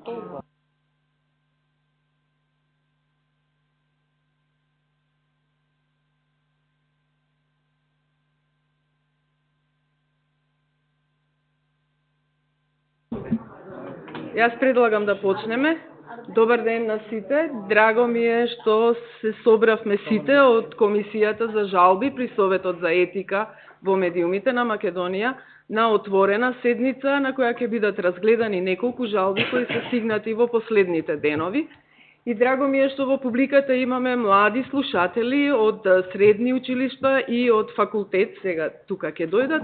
Јас предлагам да почнеме. Добар ден на сите. Драго ми е што се собравме сите од Комисијата за жалби при Советот за етика во медиумите на Македонија на отворена седница на која ќе бидат разгледани неколку жалби кои се стигнати во последните денови. И драго ми е што во публиката имаме млади слушатели од средни училишта и од факултет, сега тука ќе дојдат,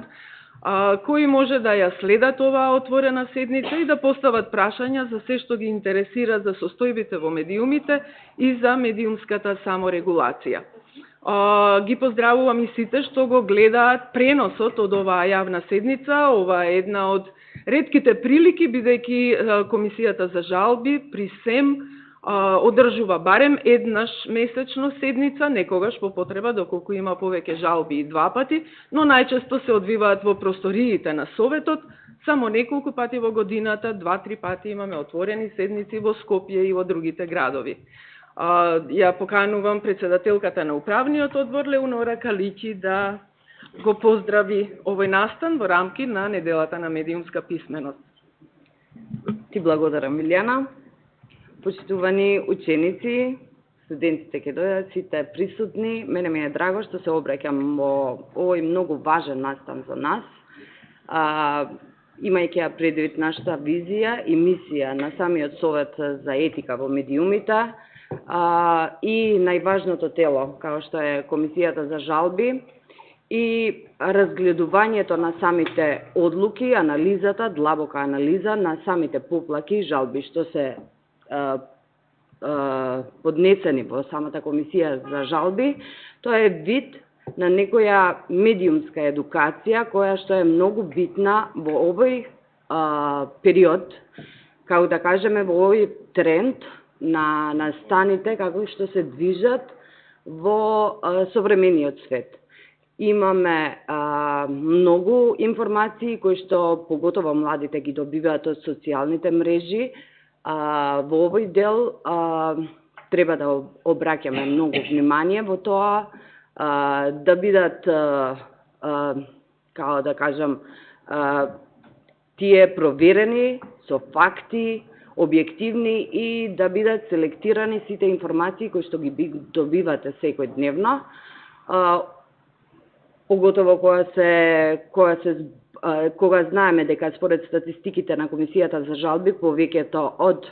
кои може да ја следат оваа отворена седница и да постават прашања за се што ги интересира за состојбите во медиумите и за медиумската саморегулација. Ги поздравувам и сите што го гледаат преносот од оваа јавна седница. Ова е една од ретките прилики, бидејќи Комисијата за жалби при СЕМ одржува барем еднаш месечно седница, некогаш по потреба, доколку има повеќе жалби и 2 пати, но најчесто се одвиваат во просториите на Советот, само неколку пати во годината, 2-3 пати имаме отворени седници во Скопје и во другите градови. Ја поканувам председателката на Управниот одбор Леонора Каличи да го поздрави овој настан во рамки на неделата на медиумска писменост. Ти благодарам, Милјана. Почитувани ученици, студентите ќе дојдат, сите присутни, мене ми е драго што се обраќам во овој многу важен настан за нас. Имајќи ја предвид нашата визија и мисија на самиот Совет за етика во медиумите и најважното тело, како што е Комисијата за жалби, и разгледувањето на самите одлуки, анализата, длабока анализа на самите поплаки и жалби што се поднесени во самата Комисија за жалби, тоа е вид на некоја медиумска едукација која што е многу битна во овој период, како да кажеме во овој тренд на станите како што се движат во современиот свет. Имаме многу информации кои што поготово младите ги добиваат од социјалните мрежи. Во овој дел треба да обраќаме многу внимание во тоа, да бидат, како да кажам, тие проверени со факти, објективни и да бидат селектирани сите информации кои што ги добивате секојдневно, поготово кога знаеме дека според статистиките на Комисијата за жалби, повеќето од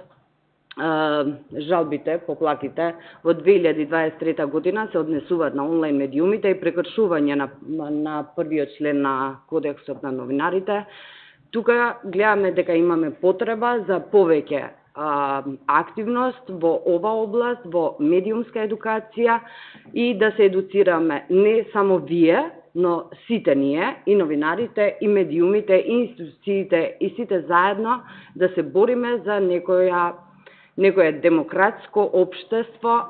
жалбите, поплаките во 2023 година се однесуваат на онлайн медиумите и прекршување на првиот член на Кодексот на новинарите. Тука гледаме дека имаме потреба за повеќе активност во ова област, во медиумска едукација и да се едуцираме не само вие, но сите ние, и новинарите, и медиумите, и институциите, и сите заедно да се бориме за некоја демократско општество,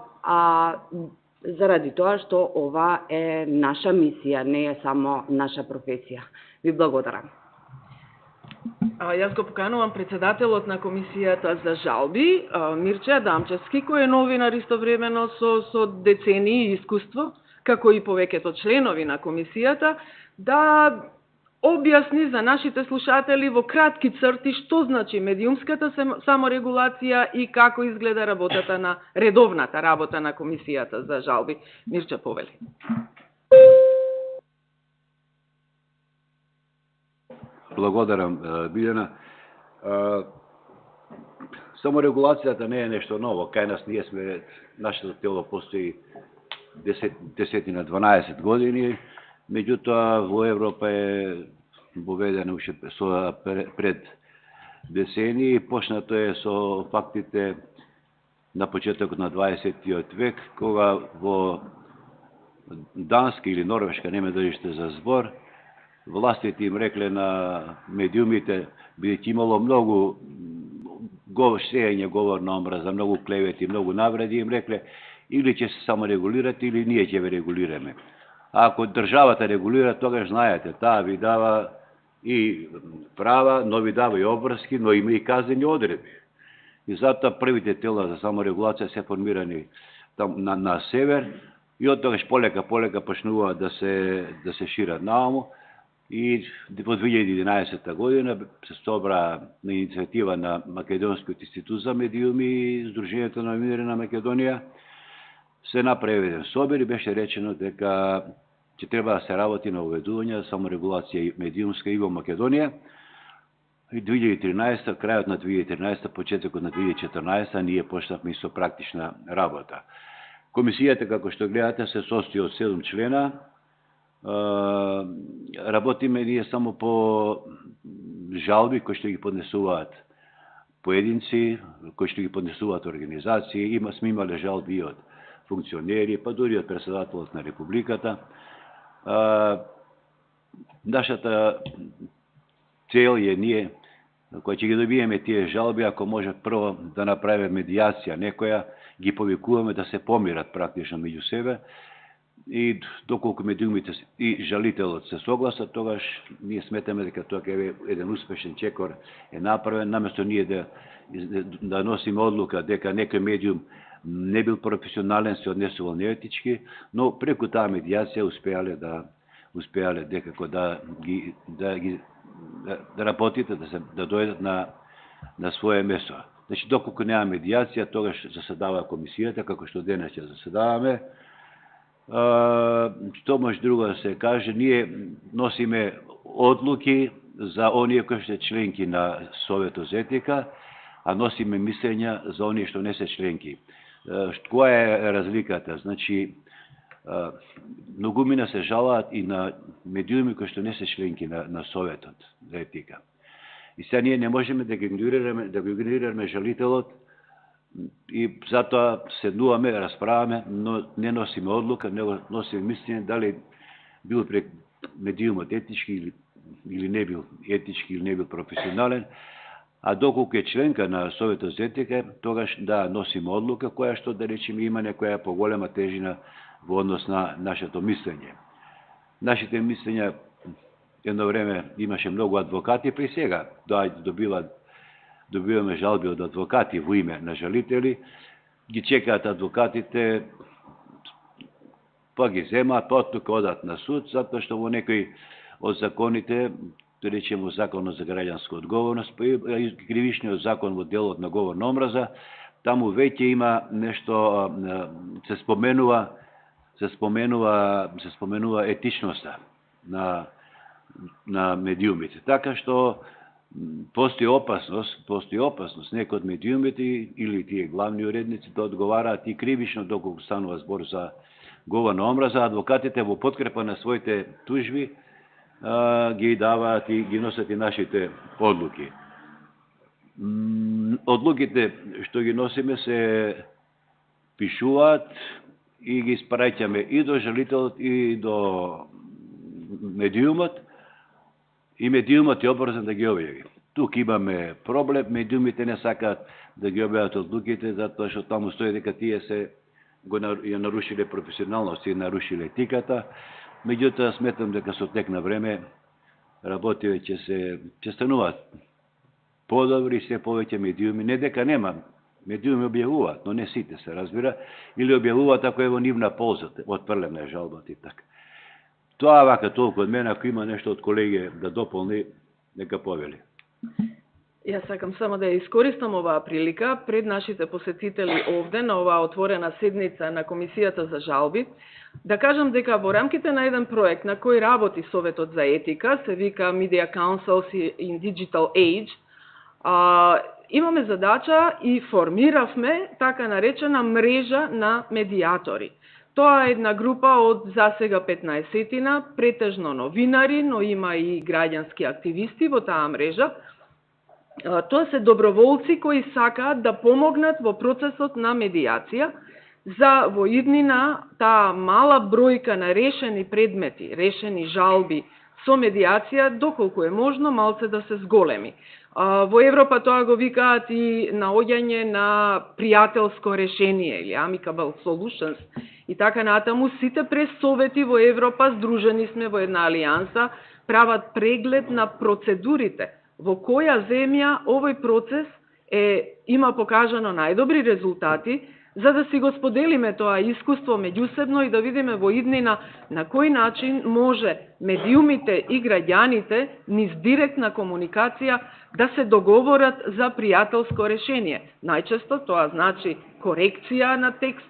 заради тоа што ова е наша мисија, не е само наша професија. Ви благодарам. Јас го поканувам председателот на Комисијата за жалби, Мирче Адамчевски, кој е новинар истовремено со децении искуство, како и повеќето членови на Комисијата, да објасни за нашите слушатели во кратки црти што значи медиумската саморегулација и како изгледа редовната работа на Комисијата за жалби. Мирче, повели. Благодарам, Билјана. Саморегулацијата не е нешто ново. Кај нас нашето тело постои 10-12 години, меѓутоа во Европа е воведено уште пред децении. Почнато е со фактите на почетокот на 20. век, кога во Данска или Норвешка, нема држиште за збор, властите им рекле на медиумите, бидејќи имало многу сејање говор на омраза, многу клевети, многу навреди, им рекле или ќе се саморегулирате, или ние ќе ве регулираме. А ако државата регулира, тогаш знаете, таа ви дава и права, но ви дава и обврски, но има и казнени одредби. И затоа првите тела за саморегулација се формирани там на север и од тогаш полека почнуваат да се шират нааму. И во 2011 година се собра на иницијатива на Македонскиот институт за медиуми и Сдруженијето на новинари на Македонија се направи еден собир и беше речено дека ќе треба да се работи на уведување за саморегулација медиумска и во Македонија. И 2013, крајот на 2013, почетокот на 2014, ние почнавме со практична работа. Комисијата, како што гледате, се состои од 7 члена. Работиме ние само по жалби кои што ги поднесуваат поединци, кои што ги поднесуваат организации. Сме имале жалби од функционери, па дури од председателот на Републиката. Нашата цел е ние, која ќе ги добиеме тие жалби, ако може прво да направиме медијација некоја, ги повикуваме да се помират практично меѓу себе и доколку медиумите и жалителот се согласат, тогаш ние сметаме дека тоа е еден успешен чекор е направен, наместо ние да носиме одлука дека некој медиум не бил професионален, се однесувал неетички, но преку таа медијација успеале некако да работите, да дојдат на свое место. Значи, доколку нема медијација, тогаш заседава комисијата, како што денес ќе заседаваме. Што може друго да се каже? Ние носиме одлуки за оние кои што членки на Советот за етика, а носиме мислења за оние што не се членки. Која е разликата? Значи, многумина се жалаат и на медиуми кои што не се членки на Советот за етика. И сега ние не можеме да го игнорираме жалителот и затоа седнуваме, расправаме, но не носиме одлука, него носиме мислење дали бил пред медиумот етички или не бил етички или не бил професионален. А доколку е членка на Советот за етика, тогаш да носиме одлука која што, да речеме, има некоја поголема тежина во однос на нашето мислење. Нашите мислења едно време имаше многу адвокати, при сега добиваме жалби од адвокати во име на жалители, ги чекаат адвокатите, па ги земаат, па оттука одат на суд, затоа што во некои од законите, да речеме Законот за граѓанска одговорност, па и кривичниот закон во делот на говор на омраза, таму веќе има нешто, се споменува етичноста на медиумите. Така што постои опасност некои од медиумите или тие главни уредници да одговараат и кривично доколку станува збор за говор на омраза, адвокатите во подкрепа на своите тужби ги даваат и ги носат и нашите одлуки. Одлуките што ги носиме се пишуваат и ги испраќаме и до жалителот и до медиумот, и медиумот е обврзан да ги објави. Тук имаме проблем, медиумите не сакаат да ги објават одлуките, затоа што таму стои дека тие се ја нарушиле професионалност и нарушиле етиката. Меѓутоа, сметам дека со тек на време работите ќе стануваат подобри, се повеќе медиуми. Не дека нема, медиуми објавуваат, но не сите се разбира, или објавуваат ако е во нивна полза, отпрлена е жалбата и така. Тоа вака толку од мене, ако има нешто од колеги да дополни, нека повели. Јас сакам само да ја искористам оваа прилика пред нашите посетители овде на оваа отворена седница на Комисијата за жалби, да кажам дека во рамките на еден проект на кој работи Советот за етика, се вика Media Councils in Digital Age, имаме задача и формиравме така наречена мрежа на медиатори. Тоа е една група од засега 15-тина, претежно новинари, но има и граѓански активисти во таа мрежа. Тоа се доброволци кои сакаат да помогнат во процесот на медијација за во иднина таа мала бројка на решени предмети, решени жалби со медијација, доколку е можно, малце да се зголеми. Во Европа тоа го викаат и наоѓање на пријателско решение или amicable solutions и така натаму. Сите пресовети во Европа, здружени сме во една алијанса, прават преглед на процедурите во која земја овој процес има покажано најдобри резултати, за да си го споделиме тоа искуство меѓусебно и да видиме во иднина на кој начин може медиумите и граѓаните низ директна комуникација да се договорат за пријателско решение. Најчесто тоа значи корекција на текст,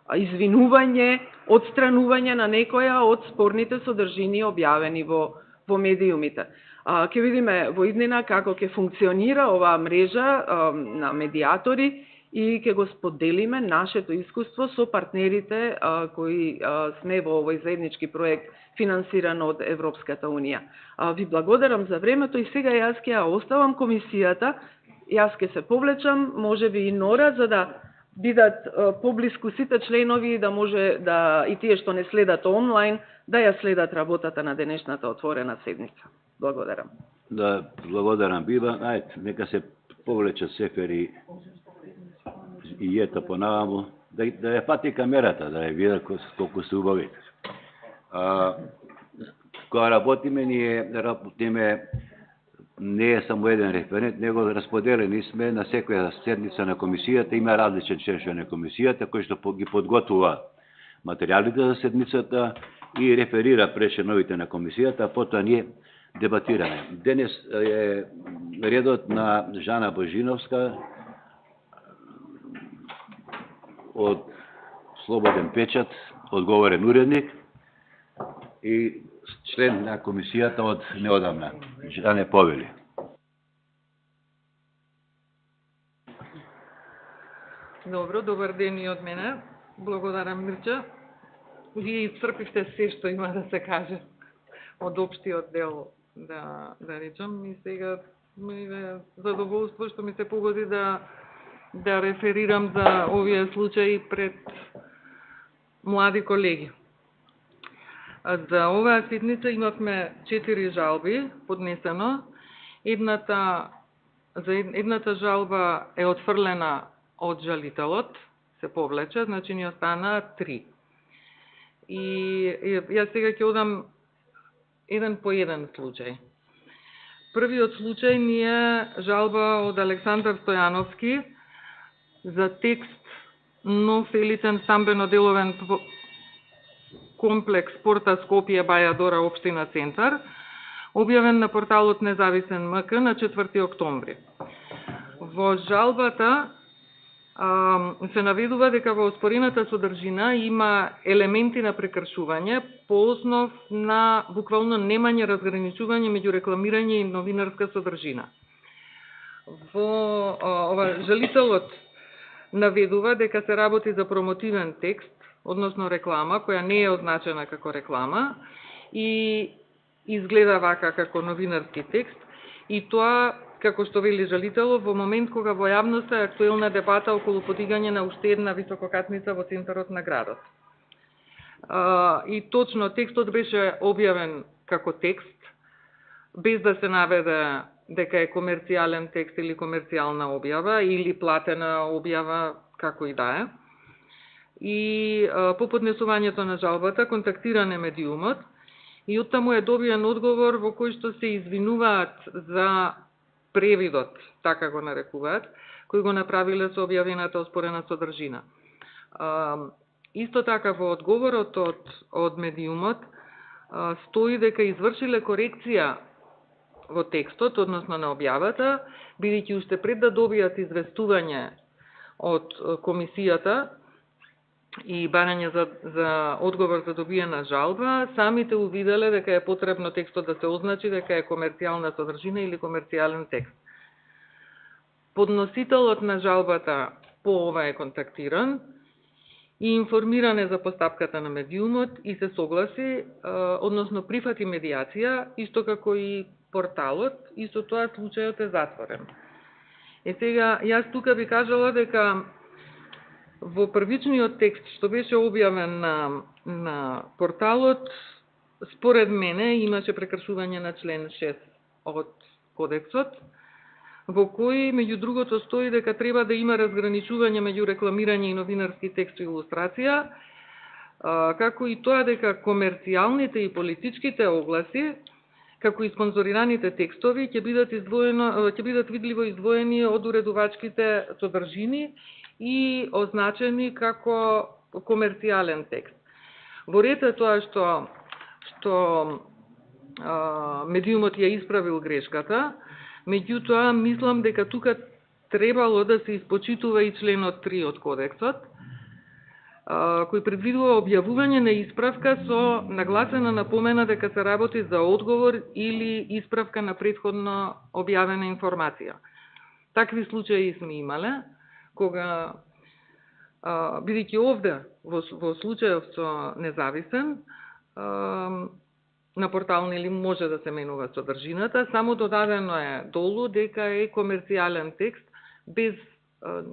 извинување, отстранување на некоја од спорните содржини објавени во медиумите. Ќе видиме во иднина како ќе функционира оваа мрежа на медиатори и ќе го споделиме нашето искуство со партнерите кои сме во овој заеднички проект финансиран од Европската Унија. Ви благодарам за времето и сега јас ќе ја оставам комисијата, јас ќе се повлечам, може би и Нора, за да бидат поблиску сите членови и да може да и тие што не следат онлайн, да ја следат работата на денешната отворена седница. Благодарам. Да, благодарам Бива. Ајде, нека се повлечат Сефер и ета понаваму, да ја пати камерата, да ја видат колку се убави. Кога работиме, ние работиме не е само еден референт, него расподелени сме на секоја седница на комисијата, има различен членови на комисијата кои што ги подготвува материјалите за седницата и реферира пред членовите на комисијата, а потоа ние дебатираме. Денес е редот на Жана Божиновска од Слободен печат, одговорен уредник и член на комисијата од неодамна, Жане Повели. Добро, добар ден и од мене. Благодарам, Мирча. Вие исцрпивте се што има да се каже од општиот дел, да речам, и сега ми е задоволство што ми се погоди да реферирам за овие случаи пред млади колеги. За оваа седница имавме 4 жалби поднесено. Едната жалба е отфрлена од жалителот, се повлече, значи ни остана 3. И јас сега ќе одам еден по еден случај. Првиот случај ни е жалба од Александар Стојановски за текст нов елитен стамбено-деловен комплекс Порта Скопје Баја Дора општина Центар, објавен на порталот Независен МК на 4 октомври. Во жалбата се наведува дека во оспорената содржина има елементи на прекршување по основ на буквално немање разграничување меѓу рекламирање и новинарска содржина. Жалителот наведува дека се работи за промотивен текст, односно реклама, која не е означена како реклама и изгледа вака како новинарски текст, и тоа, како што вели жалителот, во момент кога во јавноста е актуелна дебата околу подигање на уште една висококатница во центарот на градот. И точно текстот беше објавен како текст, без да се наведе дека е комерцијален текст или комерцијална објава, или платена објава, како и да е. И по поднесувањето на жалбата контактиране медиумот и оттаму е добиен одговор во кој што се извинуваат за превидот, така го нарекуваат, кој го направиле со објавената оспорена содржина. Исто така во одговорот од медиумот стои дека извршиле корекција во текстот, односно на објавата, бидејќи уште пред да добијат известување од комисијата и барање за одговор за добиена жалба, самите увиделе дека е потребно текстот да се означи дека е комерцијална содржина или комерцијален текст. Подносителот на жалбата по ова е контактиран и информиран е за постапката на медиумот и се согласи, односно прифати медијација, исто како и порталот, и со тоа случајот е затворен. Сега, јас тука би кажала дека во првичниот текст што беше објавен на порталот, според мене имаше прекршување на член 6 од кодексот, во кој, меѓу другото, стои дека треба да има разграничување меѓу рекламирање и новинарски текст и илустрација, како и тоа дека комерцијалните и политичките огласи како и спонзорираните текстови ќе бидат видливо издвоени од уредувачките содржини и означени како комерцијален текст. Во ред е тоа што медиумот ја исправил грешката, меѓутоа мислам дека тука требало да се испочитува и членот 3 од кодексот, кој предвидува објавување на исправка со нагласена напомена дека се работи за одговор или исправка на претходно објавена информација. Такви случаи сме имале, кога, бидејќи овде, во случајов со независен, на портал нели може да се менува содржината, само додадено е долу дека е комерцијален текст, без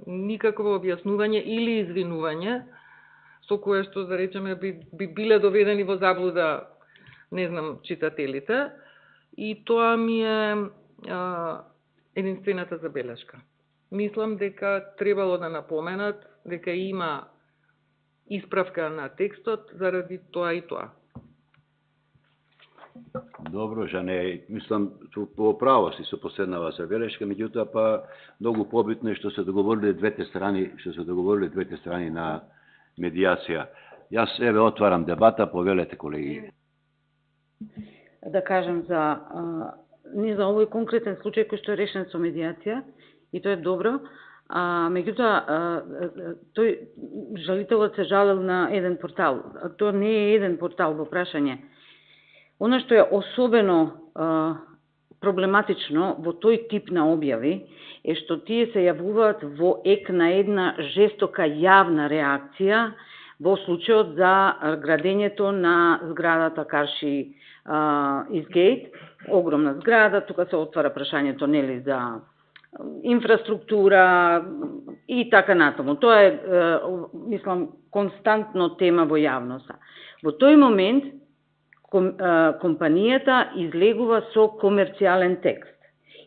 никакво објаснување или извинување, со кое што, да речеме, би биле доведени во заблуда, не знам, читателите, и тоа ми е единствената забелешка. Мислам дека требало да напоменат дека има исправка на текстот заради тоа и тоа. Добро, Жане, мислам, во право си се последнава забелешка, меѓутоа па многу побитно е што се договориле двете страни на медијација. Јас еве отварам дебата, повелете колеги. Да кажем не за овој конкретен случај кој што е решен со медијација, и тоа е добро, меѓутоа тој жалителот се жалил на еден портал. Тоа не е еден портал во прашање. Оно што е особено проблематично во тој тип на објави е што тие се јавуваат во ек на една жестока јавна реакција во случајот за градењето на зградата Карши Изгейт, огромна зграда, тука се отвара прашањето нели за инфраструктура и така натаму. Тоа е, мислам, константно тема во јавноста. Во тој момент компанијата излегува со комерцијален текст.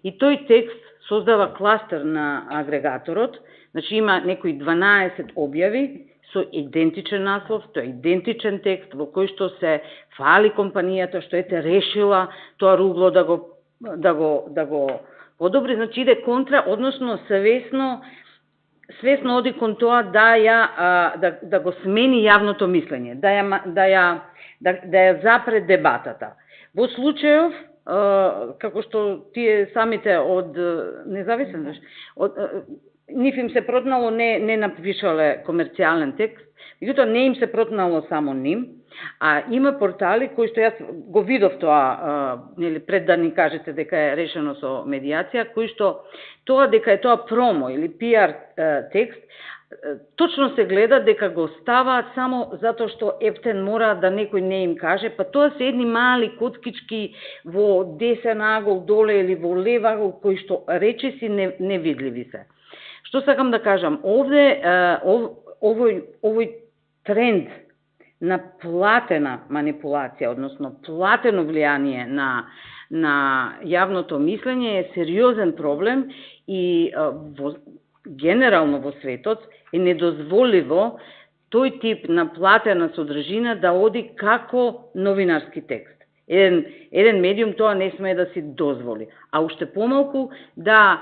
И тој текст создава кластер на агрегаторот, значи има некои 12 објави со идентичен наслов, тоа е идентичен текст во кој што се фали компанијата што ете решила тоа ругло да го подобри, значи иде контра, односно свесно оди кон тоа да го смени јавното мислење, да ја запре дебатата. Во случајов, како што тие самите од независен, нив им се протнало, не напишале комерцијален текст, меѓутоа не им се протнало само ним, а има портали кои што јас го видов тоа, нели, пред да ни кажете дека е решено со медијација, кои што тоа дека е тоа промо или пиар текст, точно се гледа дека го ставаат само затоа што ептен мора да некој не им каже, па тоа се едни мали коткички во десен агол доле или во лев агол кои што речиси невидливи се. Што сакам да кажам, овде овој тренд на платена манипулација, односно платено влијание на јавното мислење е сериозен проблем и генерално во светот е недозволиво тој тип на платена содржина да оди како новинарски текст. Еден медиум тоа не смее да си дозволи, а уште помалку да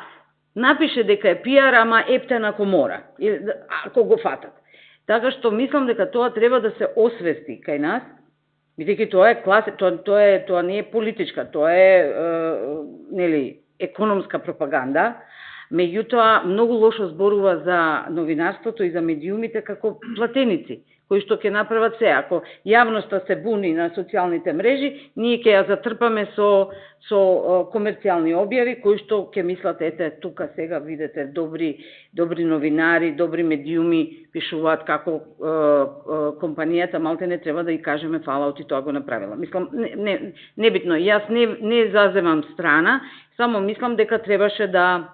напише дека е пиар, ама ептен ако мора, ако го фатат. Така што мислам дека тоа треба да се освести кај нас, бидејќи тоа е тоа не е политичка, тоа е нели економска пропаганда, меѓутоа многу лошо зборува за новинарството и за медиумите како платеници, кои што ќе направат се. Ако јавноста се буни на социјалните мрежи, ние ќе ја затрпаме со комерцијални објави, кои што ќе мислат, ете, тука сега видите добри новинари, добри медиуми пишуваат како компанијата малте не треба да ја кажеме фала оти тоа го направила. Мислам, небитно, јас не заземам страна, само мислам дека требаше да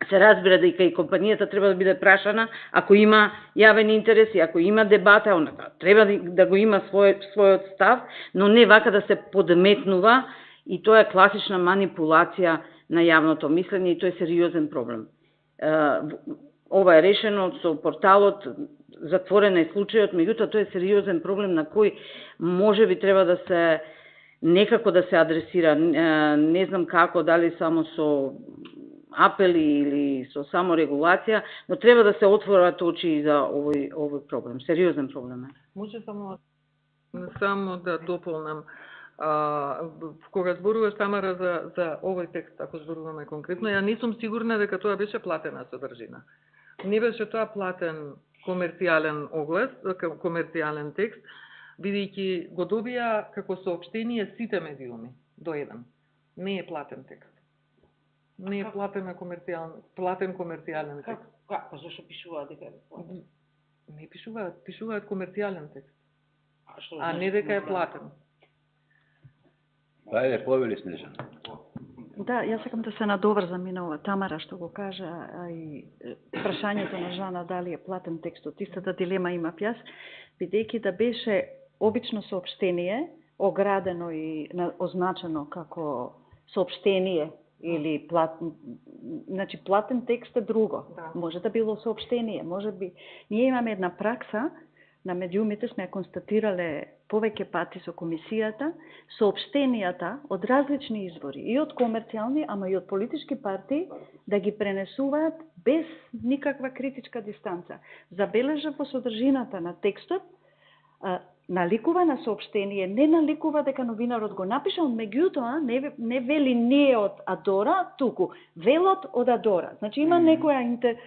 се разбира дека и компанијата треба да биде прашана, ако има јавен интерес и ако има дебата, она треба да го има својот став, но не вака да се подметнува, и тоа е класична манипулација на јавното мислење и тоа е сериозен проблем. Ова е решено со порталот, затворен е случајот, меѓутоа тоа е сериозен проблем на кој можеби треба да се некако да се адресира, не знам како, дали само со апели или со саморегулација, но треба да се отворат очи за овој проблем, сериозен проблем е. Може само да дополнам. Кога зборуваш, Тамара, за овој текст, ако зборуваме конкретно, ја не сум сигурна дека тоа беше платена содржина. Не беше тоа платен комерцијален оглас, комерцијален текст, бидејќи го добија како соопштение сите медиуми до еден. Не е платен текст. Не е платен комерцијален текст. Како? Зашто пишуваат дека е платен? Не пишуваат комерцијален текст. А значи не дека е платен. Ајде, повели, Снежана. Да, јас сакам да се надоврзам и на ова Тамара што го кажа, а и прашањето на Жана дали е платен текстот. Истата дилема имав јас, бидејќи да беше обично соопштение, оградено и означено како соопштение или значи платен текст е друго. Да. Може да било соопштение, може би. Ние имаме една пракса на медиумите, сме ја констатирале повеќе пати со комисијата, соопштенијата од различни извори, и од комерцијални, ама и од политички партии, да ги пренесуваат без никаква критичка дистанца. Забележа во содржината на текстот, наликува на соопштение, не наликува дека новинарот го напишал, меѓутоа не вели не од Адора, туку велот од Адора. Значи има некоја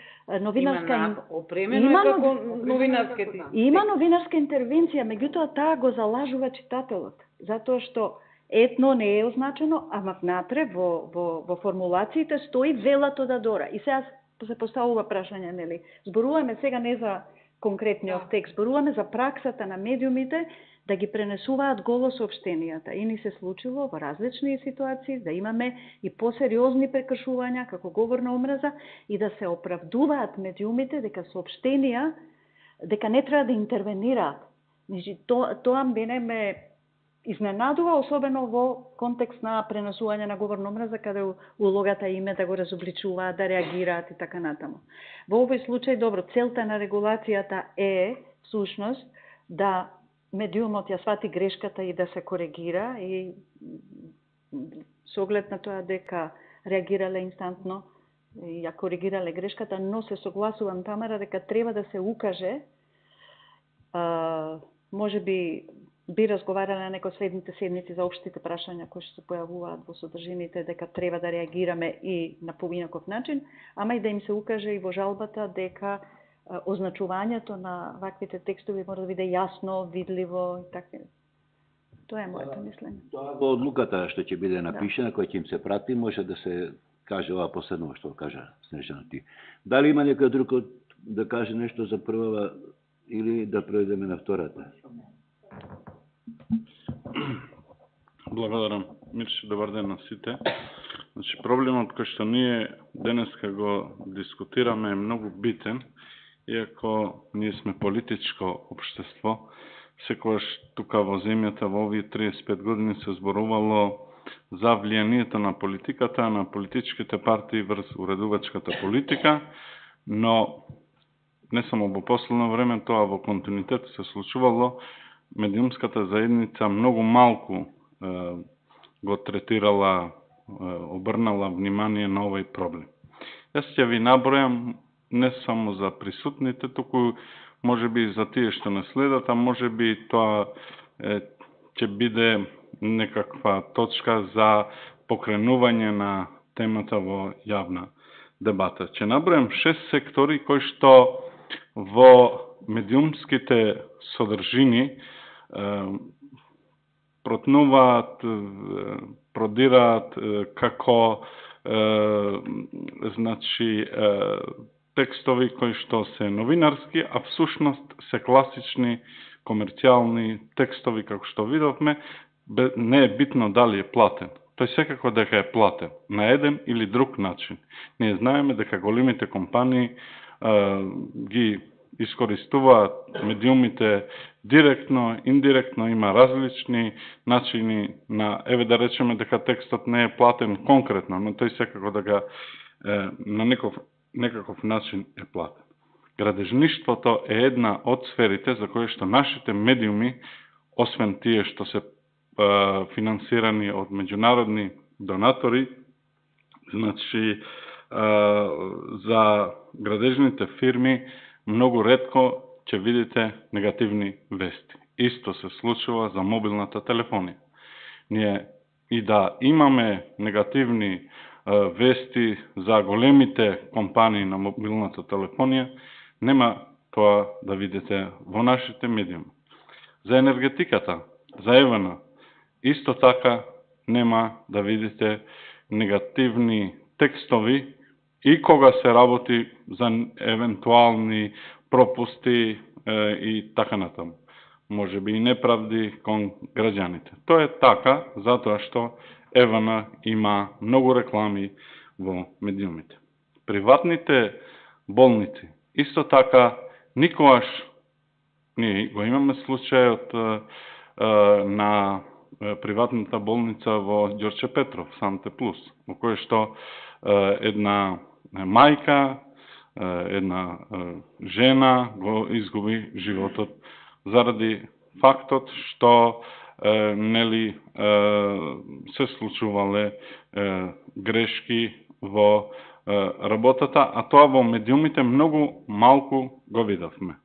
новинарска опремено како новинарска има новинарска интервенција, меѓутоа таа го залажува читателот, затоа што етно не е означено, ама внатре во формулациите стои велот од Адора. И сега се поставува прашање, нели? Зборуваме сега не за конкретниот текст, зборуваме за праксата на медиумите да ги пренесуваат голо соопштенијата. И ни се случило во различни ситуации да имаме и посериозни прекршувања како говор на омраза и да се оправдуваат медиумите дека соопштенија, дека не треба да интервенираат. Значи, тоа мене ме изненадува, особено во контекст на пренесување на говор на омраза, каде улогата им е да го разобличуваат, да реагираат и така натаму. Во овој случај, добро, целта на регулацијата е, всушност, да медиумот ја свати грешката и да се коригира, и со оглед на тоа дека реагирале инстантно и ја коригирале грешката, но се согласувам, Тамара, дека треба да се укаже, може би разговарале на некој следните седмици за општите прашања кои што се појавуваат во содржините, дека треба да реагираме и на поинаков начин, ама и да им се укаже и во жалбата дека означувањето на ваквите текстови мора да биде јасно, видливо и така. Тоа е моето мислење. Тоа во одлуката што ќе биде напишена, која ќе им се прати, може да се каже ова последно што кажа Снежана ти. Дали има некој друг да каже нешто за првава или да преидеме на втората? Благодарам. Мирче, добар ден на сите. Значи, проблемот кој што ние денеска го дискутираме е многу битен, иако ние сме политичко општество. Секогаш тука во земјата во овие 35 години се зборувало за влијанието на политиката, на политичките партии врз уредувачката политика, но не само во последно време, тоа во континуитет се случувало, медиумската заедница многу малку го третирала, обрнала внимание на овој проблем. Јас ќе ви набројам не само за присутните, туку може би за тие што не следат, а може би тоа ќе биде некаква точка за покренување на темата во јавна дебата. Ќе набројам 6 сектори кои што во медиумските содржини протнуваат, продираат како значи текстови кои што се новинарски, а всушност се класични комерцијални текстови, како што видовме, не е битно дали е платен. Тој секако дека е платен, на еден или друг начин. Ние знаеме дека големите компании ги искористуваат медиумите директно, индиректно, има различни начини на, еве да речеме дека текстот не е платен конкретно, но тој секако дека на некаков начин е платен. Градежништвото е една од сферите за кои што нашите медиуми, освен тие што се финансирани од меѓународни донатори. Значи, за градежните фирми многу ретко ќе видите негативни вести. Исто се случува за мобилната телефонија. Ние и да имаме негативни вести за големите компании на мобилната телефонија, нема тоа да видите во нашите медиуми. За енергетиката, за ЕВН, исто така нема да видите негативни текстови и кога се работи за евентуални пропусти и така натаму. Може би и неправди кон граѓаните. Тоа е така, затоа што ЕВН има многу реклами во медиумите. Приватните болници, исто така, никогаш ние го имаме случајот на приватната болница во Ѓорче Петров, Санте Плюс, во кој што една мајка, една жена го изгуби животот заради фактот што нели се случувале грешки во работата, а тоа во медиумите многу малку го видавме.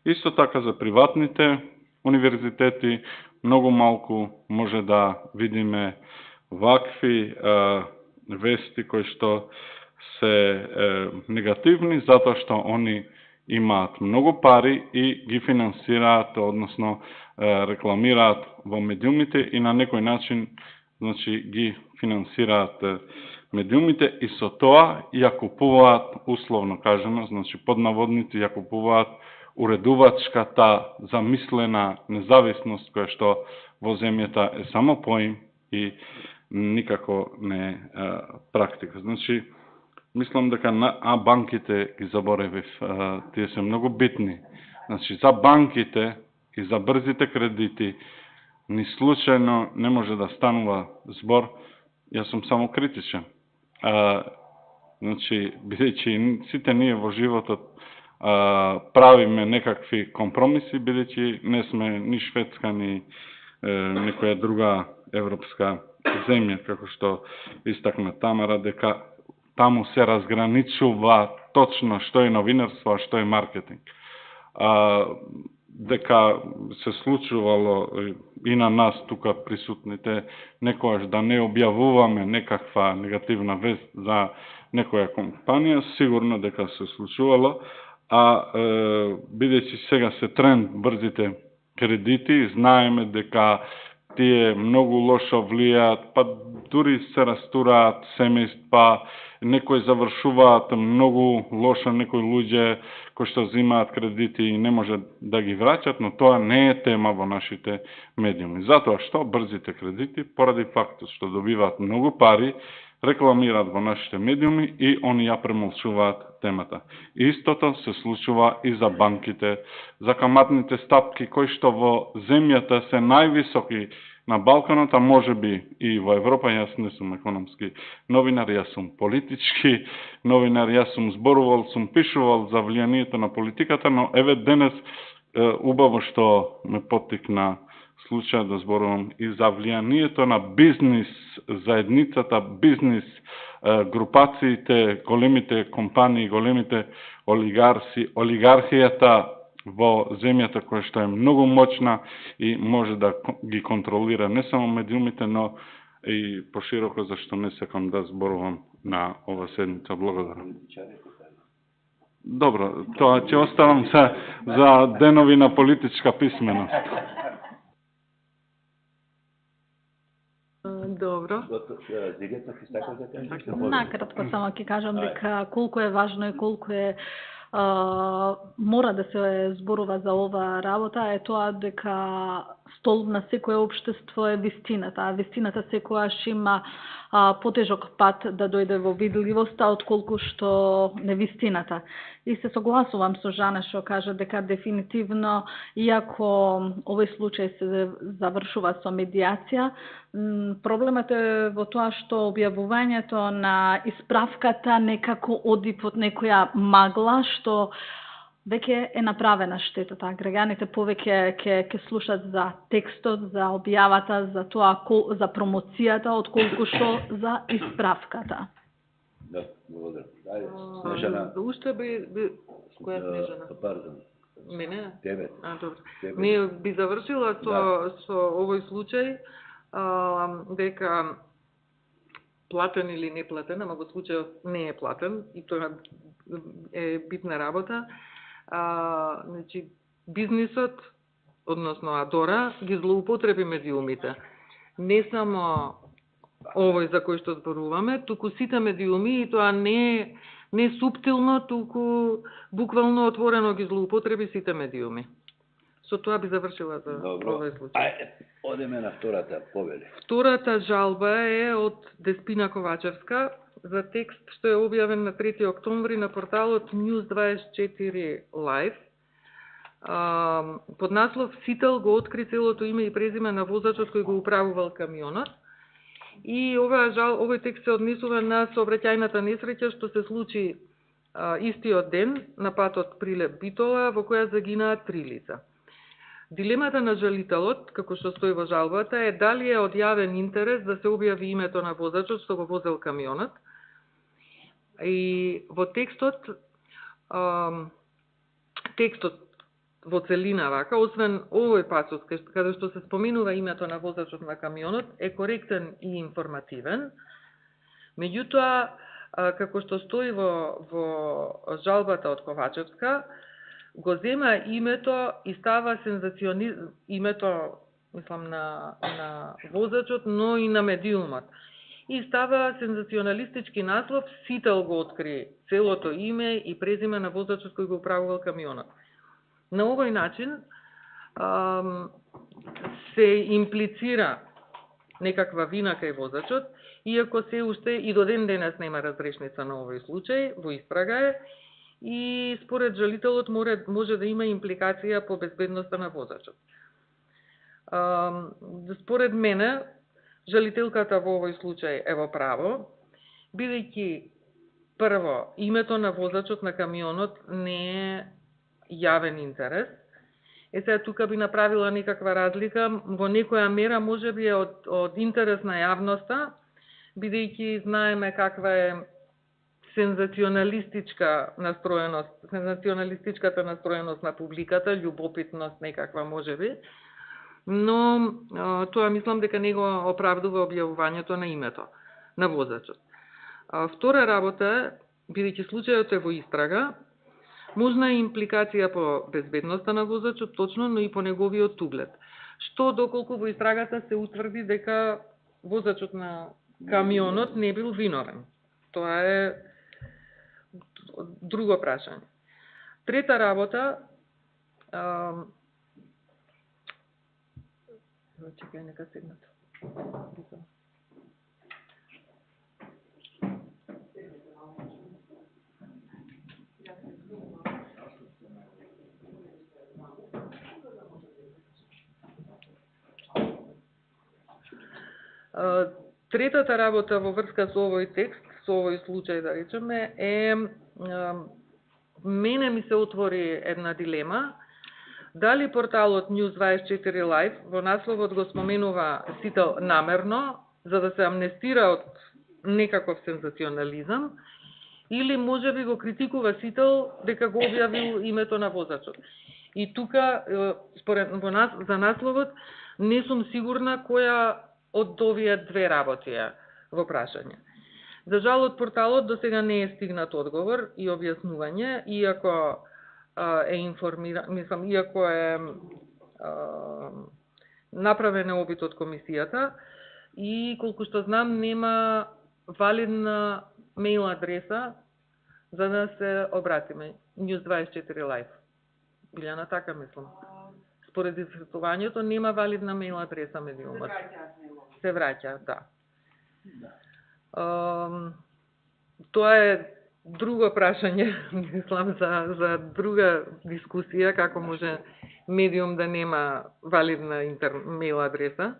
Исто така за приватните универзитети многу малку може да видиме вакви вести кои што се негативни, затоа што они имаат многу пари и ги финансираат, односно рекламираат во медиумите и на некој начин, значи, ги финансираат медиумите и со тоа ја купуваат, условно кажано, значи под наводници ја купуваат уредувачката замислена независност која што во земјата е само поим и никако не е практика. Значи, мислам дека банките ги заборевив, тие се многу битни. Значи, за банките и за брзите кредити ни случајно не може да станува збор, јас сум само критичен. Значи, бидејќи сите ние во животот правиме некакви компромиси, бидејќи не сме ни Шведска, ни некоја друга европска земја, како што истакна Тамара, дека таму се разграничува точно што е новинарство, а што е маркетинг. Дека се случувало и на нас тука присутните некојаш да не објавуваме некаква негативна вест за некоја компанија, сигурно дека се случувало, бидејќи сега се тренд брзите кредити, знаеме дека тие многу лошо влијаат, па дури се растураат семејства, некои завршуваат многу лошо, некои луѓе кои што взимаат кредити и не може да ги враќат, но тоа не е тема во нашите медиуми. Затоа што брзите кредити, поради фактот што добиваат многу пари, рекламираат во нашите медиуми и они ја премолчуваат темата. Истото се случува и за банките, за каматните стапки кои што во земјата се највисоки на Балканот, а може би и во Европа. Јас не сум економски новинар, јас сум политички новинар, јас сум зборувал, сум пишувал за влијанието на политиката, но еве денес убаво што ме поттикна случај да зборувам и за влијанието на бизнис заедницата, бизнис групациите, големите компании, големите олигархијата во земјата која што е многу моćна и може да ги контролира не само медиумите, но и пошироко, зашто не сакам да зборувам на ова седница. Благодарам. Добро, тоа ќе оставам за денови на политичка писменост. Добро. Накратко само ќе кажам дека колку е важно и колку е мора да се зборува за ова работа е тоа дека столб на секое општество е вистината, а вистината секогаш има потежок пат да дојде во видливоста отколку што невистината. И се согласувам со Жана што кажа дека дефинитивно, иако овој случај се завршува со медиација, проблемот е во тоа што објавувањето на исправката некако оди под некоја магла, што веќе е направена штетата. Граѓаните повеќе ќе слушат за текстот, за објавата, за тоа за промоцијата, отколку што за исправката. Да, благодарам. Ајде, Снежана. Уште би која Снежана? Пардон. Мене? Тебе. Добро. Тебе. Не би завршила со овој случај дека платен или не платен, ама во случајот не е платен и тоа е битна работа. Значи, бизнисот, односно Адора, ги злоупотреби медиумите. Не само овој за кој што зборуваме, туку сите медиуми, и тоа не суптилно, туку буквално отворено ги злоупотреби сите медиуми. Со тоа би завршила за овој случај. Ајде, одеме на втората повели. Втората жалба е од Деспина Ковачевска за текст што е објавен на 3 октомври на порталот News24 Live. Под наслов Сител го откри целото име и презиме на возачот кој го управувал камионот. И овој текст се однесува на сообраќајната несреќа што се случи истиот ден на патот Прилеп-Битола, во која загинаа 3 лица. Дилемата на жалителот, како што стои во жалбата, е дали е од јавен интерес да се објави името на возачот што го возел камионот. И во текстот во целина вака, освен овој пасус каде што се споменува името на возачот на камионот, е коректен и информативен. Меѓутоа, како што стои во жалбата од Ковачевска, го зема името и става името, мислам, на возачот, но и на медиумот. И става сензационалистички наслов Сител го откри целото име и презиме на возачот кој го управувал камионот. На овој начин се имплицира некаква вина кај возачот, иако се уште и до ден денес нема разрешница на овој случај, во истрага е, и според жалителот може да има импликација по безбедноста на возачот. Според мене, жалителката во овој случај е во право, бидејќи прво, името на возачот на камионот не е јавен интерес. Сега тука би направила некаква разлика, во некоја мера може би е од интерес на јавноста, бидејќи знаеме каква е сензационалистичката настроеност на публиката, љубопитност некаква може би, но тоа мислам дека не го оправдува објавувањето на името на возачот. Втора работа, бидејќи случајот е во истрага, можна е импликација по безбедноста на возачот, точно, но и по неговиот углед. Што доколку во истрагата се утврди дека возачот на камионот не бил виновен. Тоа е друго прашање. Трета работа, чекај, нека седнат. Третата работа во врска со овој текст, со овој случај да речеме, мене ми се отвори една дилема, дали порталот News24 Live во насловот го споменува Сител намерно, за да се амнестира од некаков сензационализам, или може би го критикува Сител дека го објавил името на возачот. И тука, за насловот, не сум сигурна која од овие две работи во прашање. За жал од порталот до сега не е стигнат одговор и објаснување, иако иако е направен обид од комисијата и колку што знам нема валидна мејл адреса за да се обратиме. News24 Live. Билјана, така мислам. Според известувањето нема валидна мејл адреса медиумот. Се враќа, да. Тоа е друго прашање, мислам, за друга дискусија, како може медиум да нема валидна мејл адреса.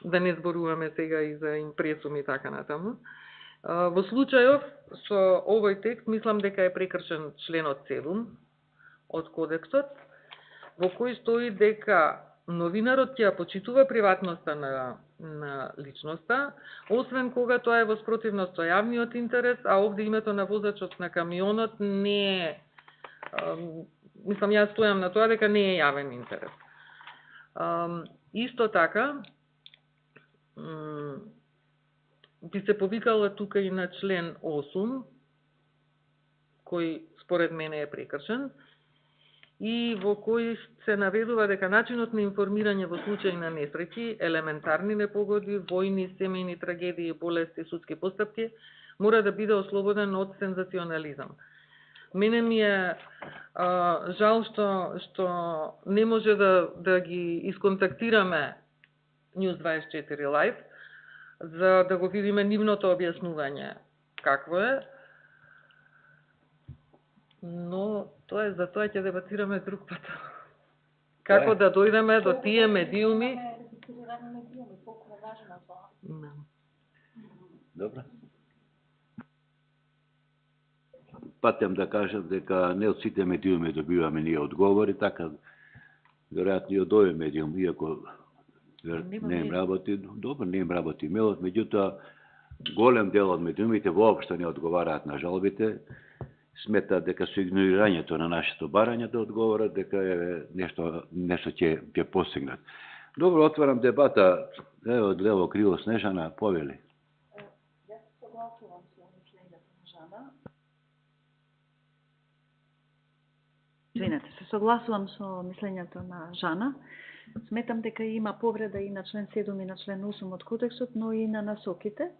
Да не зборуваме сега и за импресум и така натаму. Во случајов со овој текст мислам дека е прекршен членот 7 од кодексот, во кој стои дека новинарот ќе ја почитува приватноста на личноста, освен кога тоа е во спротивност со јавниот интерес, а овде името на возачот на камионот не е, мислам, јас стојам на тоа дека не е јавен интерес. Исто така, би се повикала тука и на член 8, кој според мене е прекршен, и во кој се наведува дека начинот на информирање во случај на несреќи, елементарни непогоди, војни, семејни трагедии, болести, судски постапки, мора да биде ослободен од сензационализам. Мене ми е жал што не може да ги исконтактираме News 24 Live, за да го видиме нивното објаснување какво е, но тоа е, за тоа ќе дебатираме друг пат. Како да дојдеме до тие медиуми? Добро. Патем да кажам дека не од сите медиуми добиваме ние одговори, така веројатно и од овој медиум, иако не им работи, добро, не им работи мејлот, меѓутоа голем дел од медиумите воопшто не одговараат на жалбите, сметаат дека со игнорирањето на нашето барање да одговорат дека е нешто ќе постигнат. Добро, отварам дебата. Ево од лево криво Снежана, повели. Јас согласувам со мислењето на Жана. Извинете, се согласувам со мислењето на Жана. Сметам дека има повреда и на член 7 и на член 8 од кодексот, но и на насоките.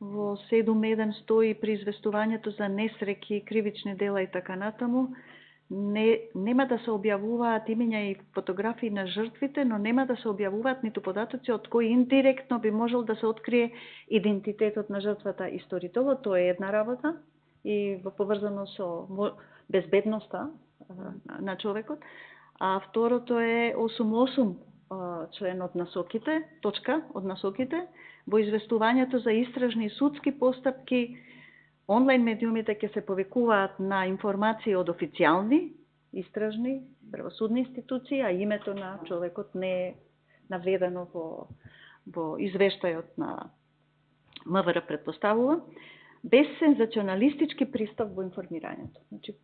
Во 7.1 стои при известувањето за несреќи, кривични дела и така натаму, нема да се објавуваат имења и фотографии на жртвите, но нема да се објавуваат ниту податоци од кои индиректно би можел да се открие идентитетот на жртвата и сторителот. Тоа е една работа и поврзано со безбедноста на човекот. А второто е 8.8 член од насоките, точка од насоките, во известувањето за истражни и судски постапки, онлайн медиумите ќе се повикуваат на информации од официјални, истражни, правосудни институции, а името на човекот не е наведено во извештајот на МВР претпоставува, без сензационалистички пристап во информирањето. Значи,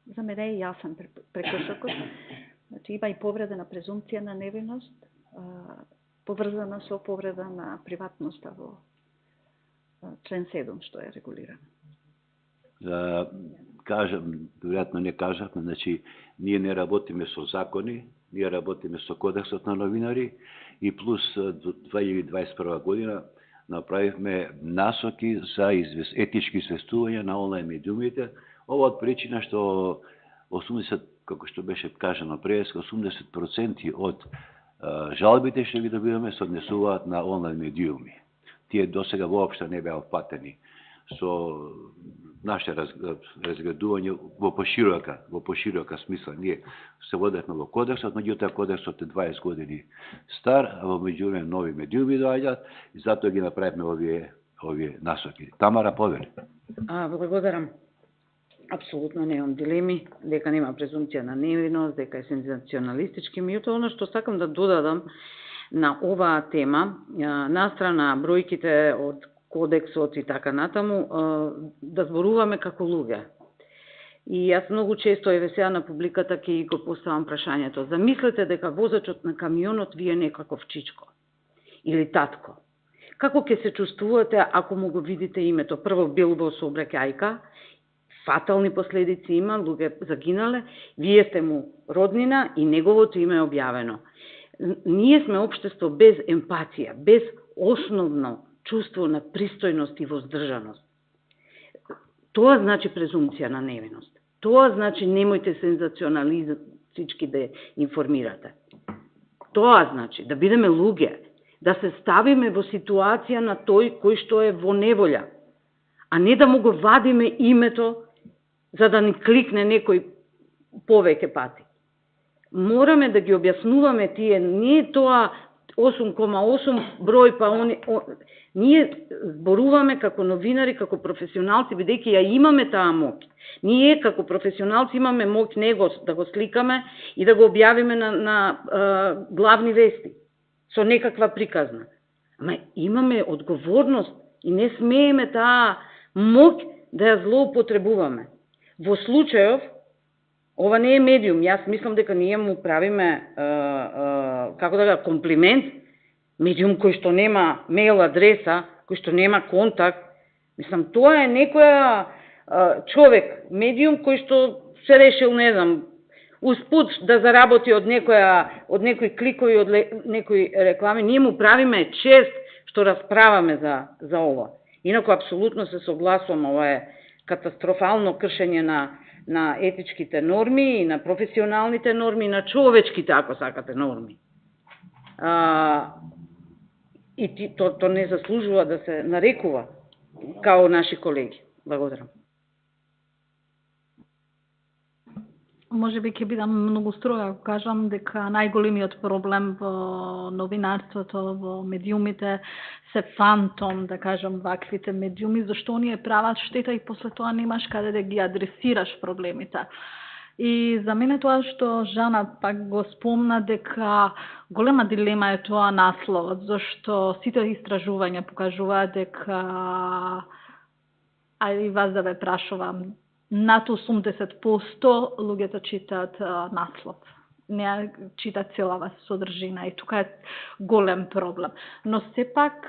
за мене е јасен прекршокот. Значи, има и повреда на презумпција на невиност, поврзана со повреда на приватноста во член 7, што е регулирано. Кажам, веројатно не кажавме, значи, ние не работиме со закони, ние работиме со кодексот на новинари и плюс 2021 година направивме насоки за етички известувања на онлайн медиумите. Ова од причина што 80, како што беше кажано пред, 80% од жалбите што ги добиваме се однесуваат на онлайн медиуми. Тие досега воопшто не беа опатени со наше разгледување во поширока смисла. Ние се водевме во кодексот, меѓутоа кодексот е 20 години стар, а во меѓувреме нови медиуми доаѓаат и затоа ги направивме овие насоки. Тамара, повели. Благодарам. Апсолутно немам дилеми, дека нема презумпција на невиност, дека е сензационалистички. Меѓутоа, оно што сакам да додадам на оваа тема, настрана бројките од кодексот и така натаму, да зборуваме како луѓе. И јас многу често сега на публиката ќе го поставам прашањето. Замислете дека возачот на камионот ви е некаков чичко или татко. Како ќе се чувствувате ако му го видите името? Прво бил во сообраќајка, фатални последици има, луѓе загинале, вие сте му роднина и неговото име е објавено. Ние сме општество без емпатија, без основно чувство на пристојност и воздржаност. Тоа значи презумпција на невиност. Тоа значи немојте сензационалистички да информирате. Тоа значи да бидеме луѓе, да се ставиме во ситуација на тој кој што е во неволја, а не да му го вадиме името за да ни кликне некој повеќе пати. Мораме да ги објаснуваме тие, не е тоа 8,8 број, па ние зборуваме како новинари, како професионалци, бидејќи ја имаме таа моќ. Ние како професионалци имаме моќ него да го сликаме и да го објавиме на главни вести со некаква приказна. Ама имаме одговорност и не смееме таа моќ да ја злоупотребуваме. Во случајов, ова не е медиум, јас мислам дека ние му правиме, како да ga комплимент, медиум кој што нема мейл адреса, кој што нема контакт. Мислам, тоа е некоја човек, медиум кој што се решил, не знам, успут да заработи од некои кликови, од некои реклами. Ние му правиме чест што расправаме за ова. Инако, апсолутно се согласувам, ова е катастрофално кршење на етичките норми и на професионалните норми, на човечките, ако сакате, норми. И то не заслужува да се нарекува као наши колеги. Благодарам. Може би ќе бидам многу строга ако кажам дека најголемиот проблем во новинарството, во медиумите се фантом, да кажам, ваквите медиуми, зашто оние прават штета и после тоа немаш каде да ги адресираш проблемите. И за мене тоа што Жана пак го спомна, дека голема дилема е тоа насловот, зашто сите истражувања покажуваат дека, и вас да ве прашувам, над 80% луѓето читаат наслов. Не читаат целава содржина и тука е голем проблем. Но сепак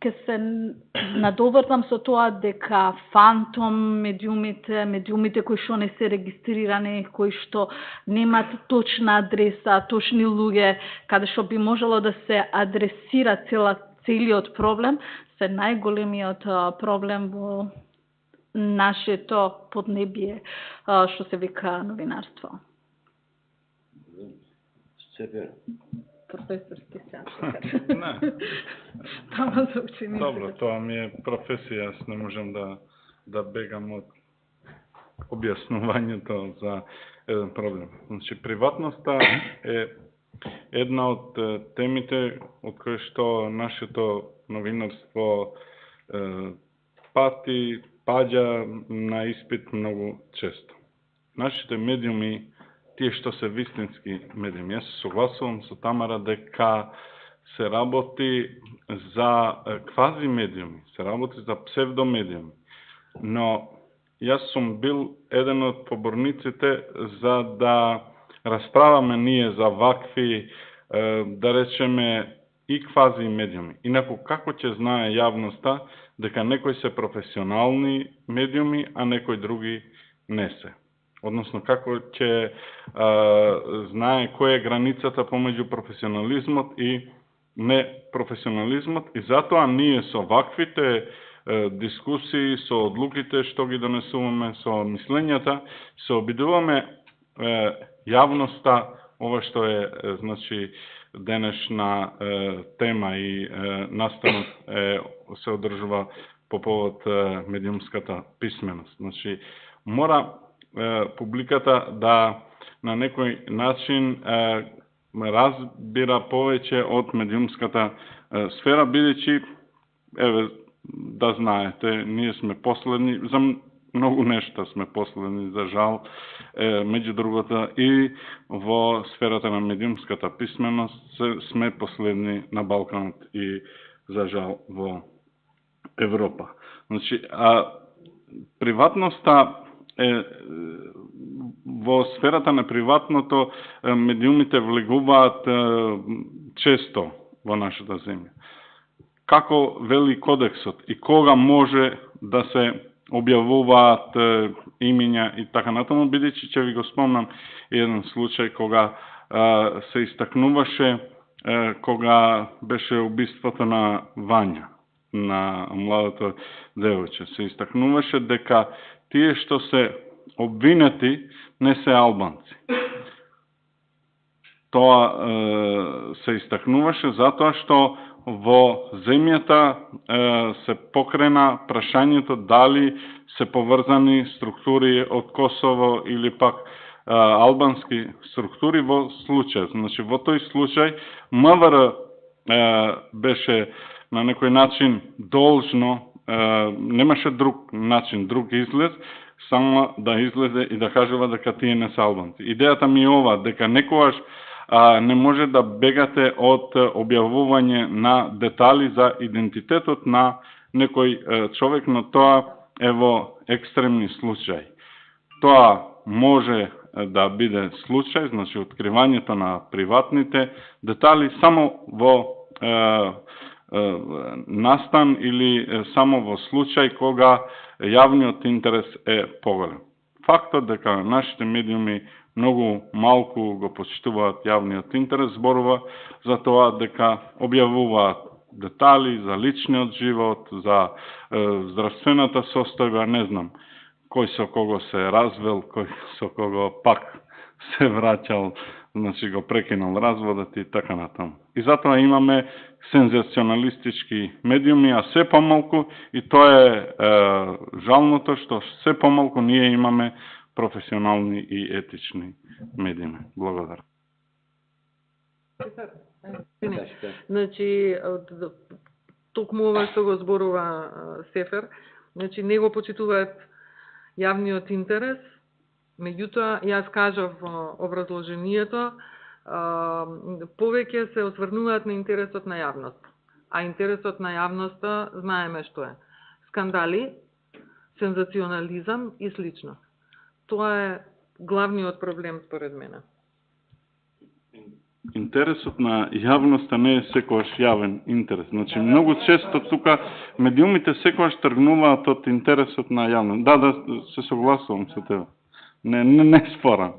ќе се надоврзам со тоа дека фантом медиумите кои што не се регистрирани, кои што немат точна адреса, точни луѓе, каде што би можело да се адресира целиот проблем, се најголемиот проблем во нашето поднебие, што се вика новинарство. Сепер. Професорски сеат. Не. Тама за учениците. Добро, тоа ми е професија, јас не можам да бегам од објаснувањето за еден проблем. Значи, приватноста е една од темите од кои што нашето новинарство паѓа на испит многу често. Нашите медиуми, тие што се вистински медиуми, јас се согласувам со Тамара дека се работи за квази медиуми, се работи за псевдомедиуми. Но јас сум бил еден од поборниците за да расправаме ние за вакви, да речеме, и квази медиуми. Инаку, како ќе знае јавноста дека некои се професионални медиуми, а некои други не се? Односно, како ќе знае која е границата помеѓу професионализмот и непрофесионализмот, и затоа ние со ваквите дискусии, со одлуките што ги донесуваме, со мислењата, се обидуваме јавноста, ова што е, значи, денешна тема и настанот се одржува по повод медиумската писменост. Значи, мора публиката да на некој начин разбира повеќе од медиумската сфера, бидејќи, да знаете, ние сме последни, за многу нешта сме последни, за жал, меѓу другото и во сферата на медиумската писменост сме последни на Балканот и, за жал, во Европа. Значи, приватноста во сферата на приватното, медиумите влегуваат често во нашата земја. Како вели кодексот и кога може да се објавуваат имиња и така натаму, бидејќи ќе ви го спомнам еден случај кога се истакнуваше, кога беше убиството на Вања, на младото девојче. Се истакнуваше дека тие што се обвинети не се албанци. Тоа се истакнуваше затоа што во земјата се покрена прашањето дали се поврзани структури од Косово или пак албански структури во случај. Значи, во тој случај, МВР беше на некој начин должно, немаше друг начин, друг излез, само да излезе и да кажува дека тие не се албанци. Идејата ми е ова, дека некогаш не може да бегате од објавување на детали за идентитетот на некој човек, но тоа е во екстремни случаи. Тоа може да биде случај, значи откривањето на приватните детали само во настан или само во случај кога јавниот интерес е поголем. Фактот дека нашите медиуми многу малку го почитуваат јавниот интерес зборува за тоа дека објавуваат детали за личниот живот, за здравствената состојба, не знам, кој со кого се развел, кој со кого пак се враќал, значи го прекинал разводот и така натаму. И затоа имаме сензационалистички медиуми, а се помалку, и тоа е жалното, што се помалку ние имаме професионални и етични медиуми. Благодарам. Значи, токму ова што го зборува Сефер, значи не го почитуваат јавниот интерес, меѓутоа, јас кажав во образложението, повеќе се осврнуваат на интересот на јавност. А интересот на јавноста знаеме што е. Скандали, сензационализам и слично. Тоа е главниот проблем според мене. Интересот на јавноста не е секогаш јавен интерес. Значи, многу често тука медиумите секогаш тргнуваат од интересот на јавност. Да, се согласувам со тебе. Не спорам.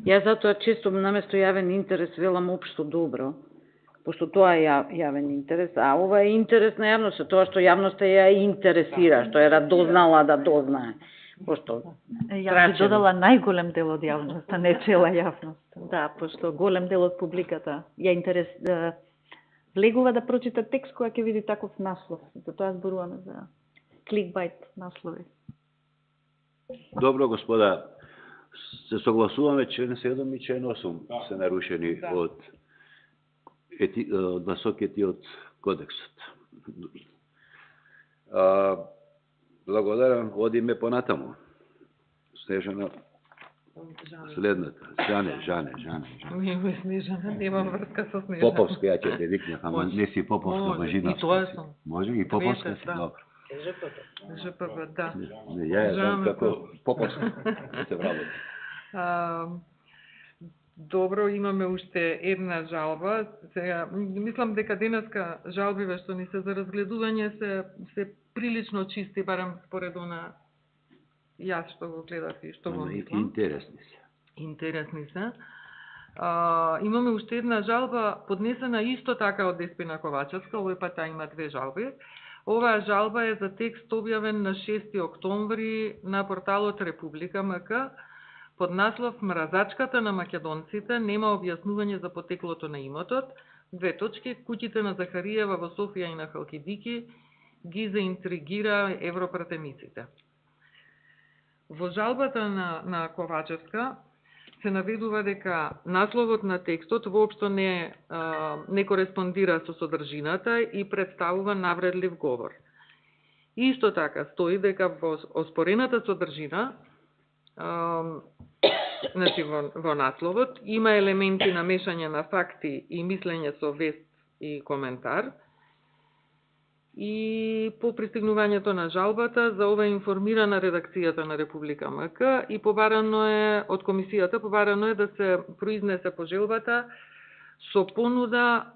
Јас затоа често наместо јавен интерес велам општо добро, пошто тоа е јавен интерес, а ова е интерес на јавноста, тоа што јавноста ја интересира, што е дознала да дознае. Пошто Јас би додала најголем дел од јавноста, не цела јавност. Да, пошто голем дел од публиката ја влегува да прочита текст која ќе види таков наслов. За тоа зборуваме за кликбайт наслови. Добро, господа, се согласуваме член 7 и член 8 се нарушени од насоките од кодексот. Благодарам, одиме понатаму. Снежана, следната. Жане. Не, Снежана, нема врска со Снежана. Поповска, ја ќе те викнем, ама не си Поповска, Божина. И тоа сум. Може и Поповска си, добро. ЖПП, да. Ја знам како Поповска. Се вработи. Добро, имаме уште една жалба. Сега, мислам дека денеска жалбиве што ни се за разгледување се прилично чисти, барем според она јас што го гледав и што го мислам. Интересни се. Интересни се. Имаме уште една жалба поднесена исто така од Деспина Ковачевска, овој пат има две жалби. Оваа жалба е за текст објавен на 6 октомври на порталот Република МК под наслов "Мразачката на македонците нема објаснување за потеклото на имотот", куќите на Захариева во Софија и на Халкидики ги заинтригира европратениците. Во жалбата на Ковачевска се наведува дека насловот на текстот воопшто не кореспондира со содржината и представува навредлив говор. Исто така стои дека во оспорената содржина, значи во насловот, има елементи на мешање на факти и мислење со вест и коментар. И по пристигнувањето на жалбата за ова информирана редакцијата на Република МК и побарано е од комисијата, побарано е да се произнесе по желбата со понуда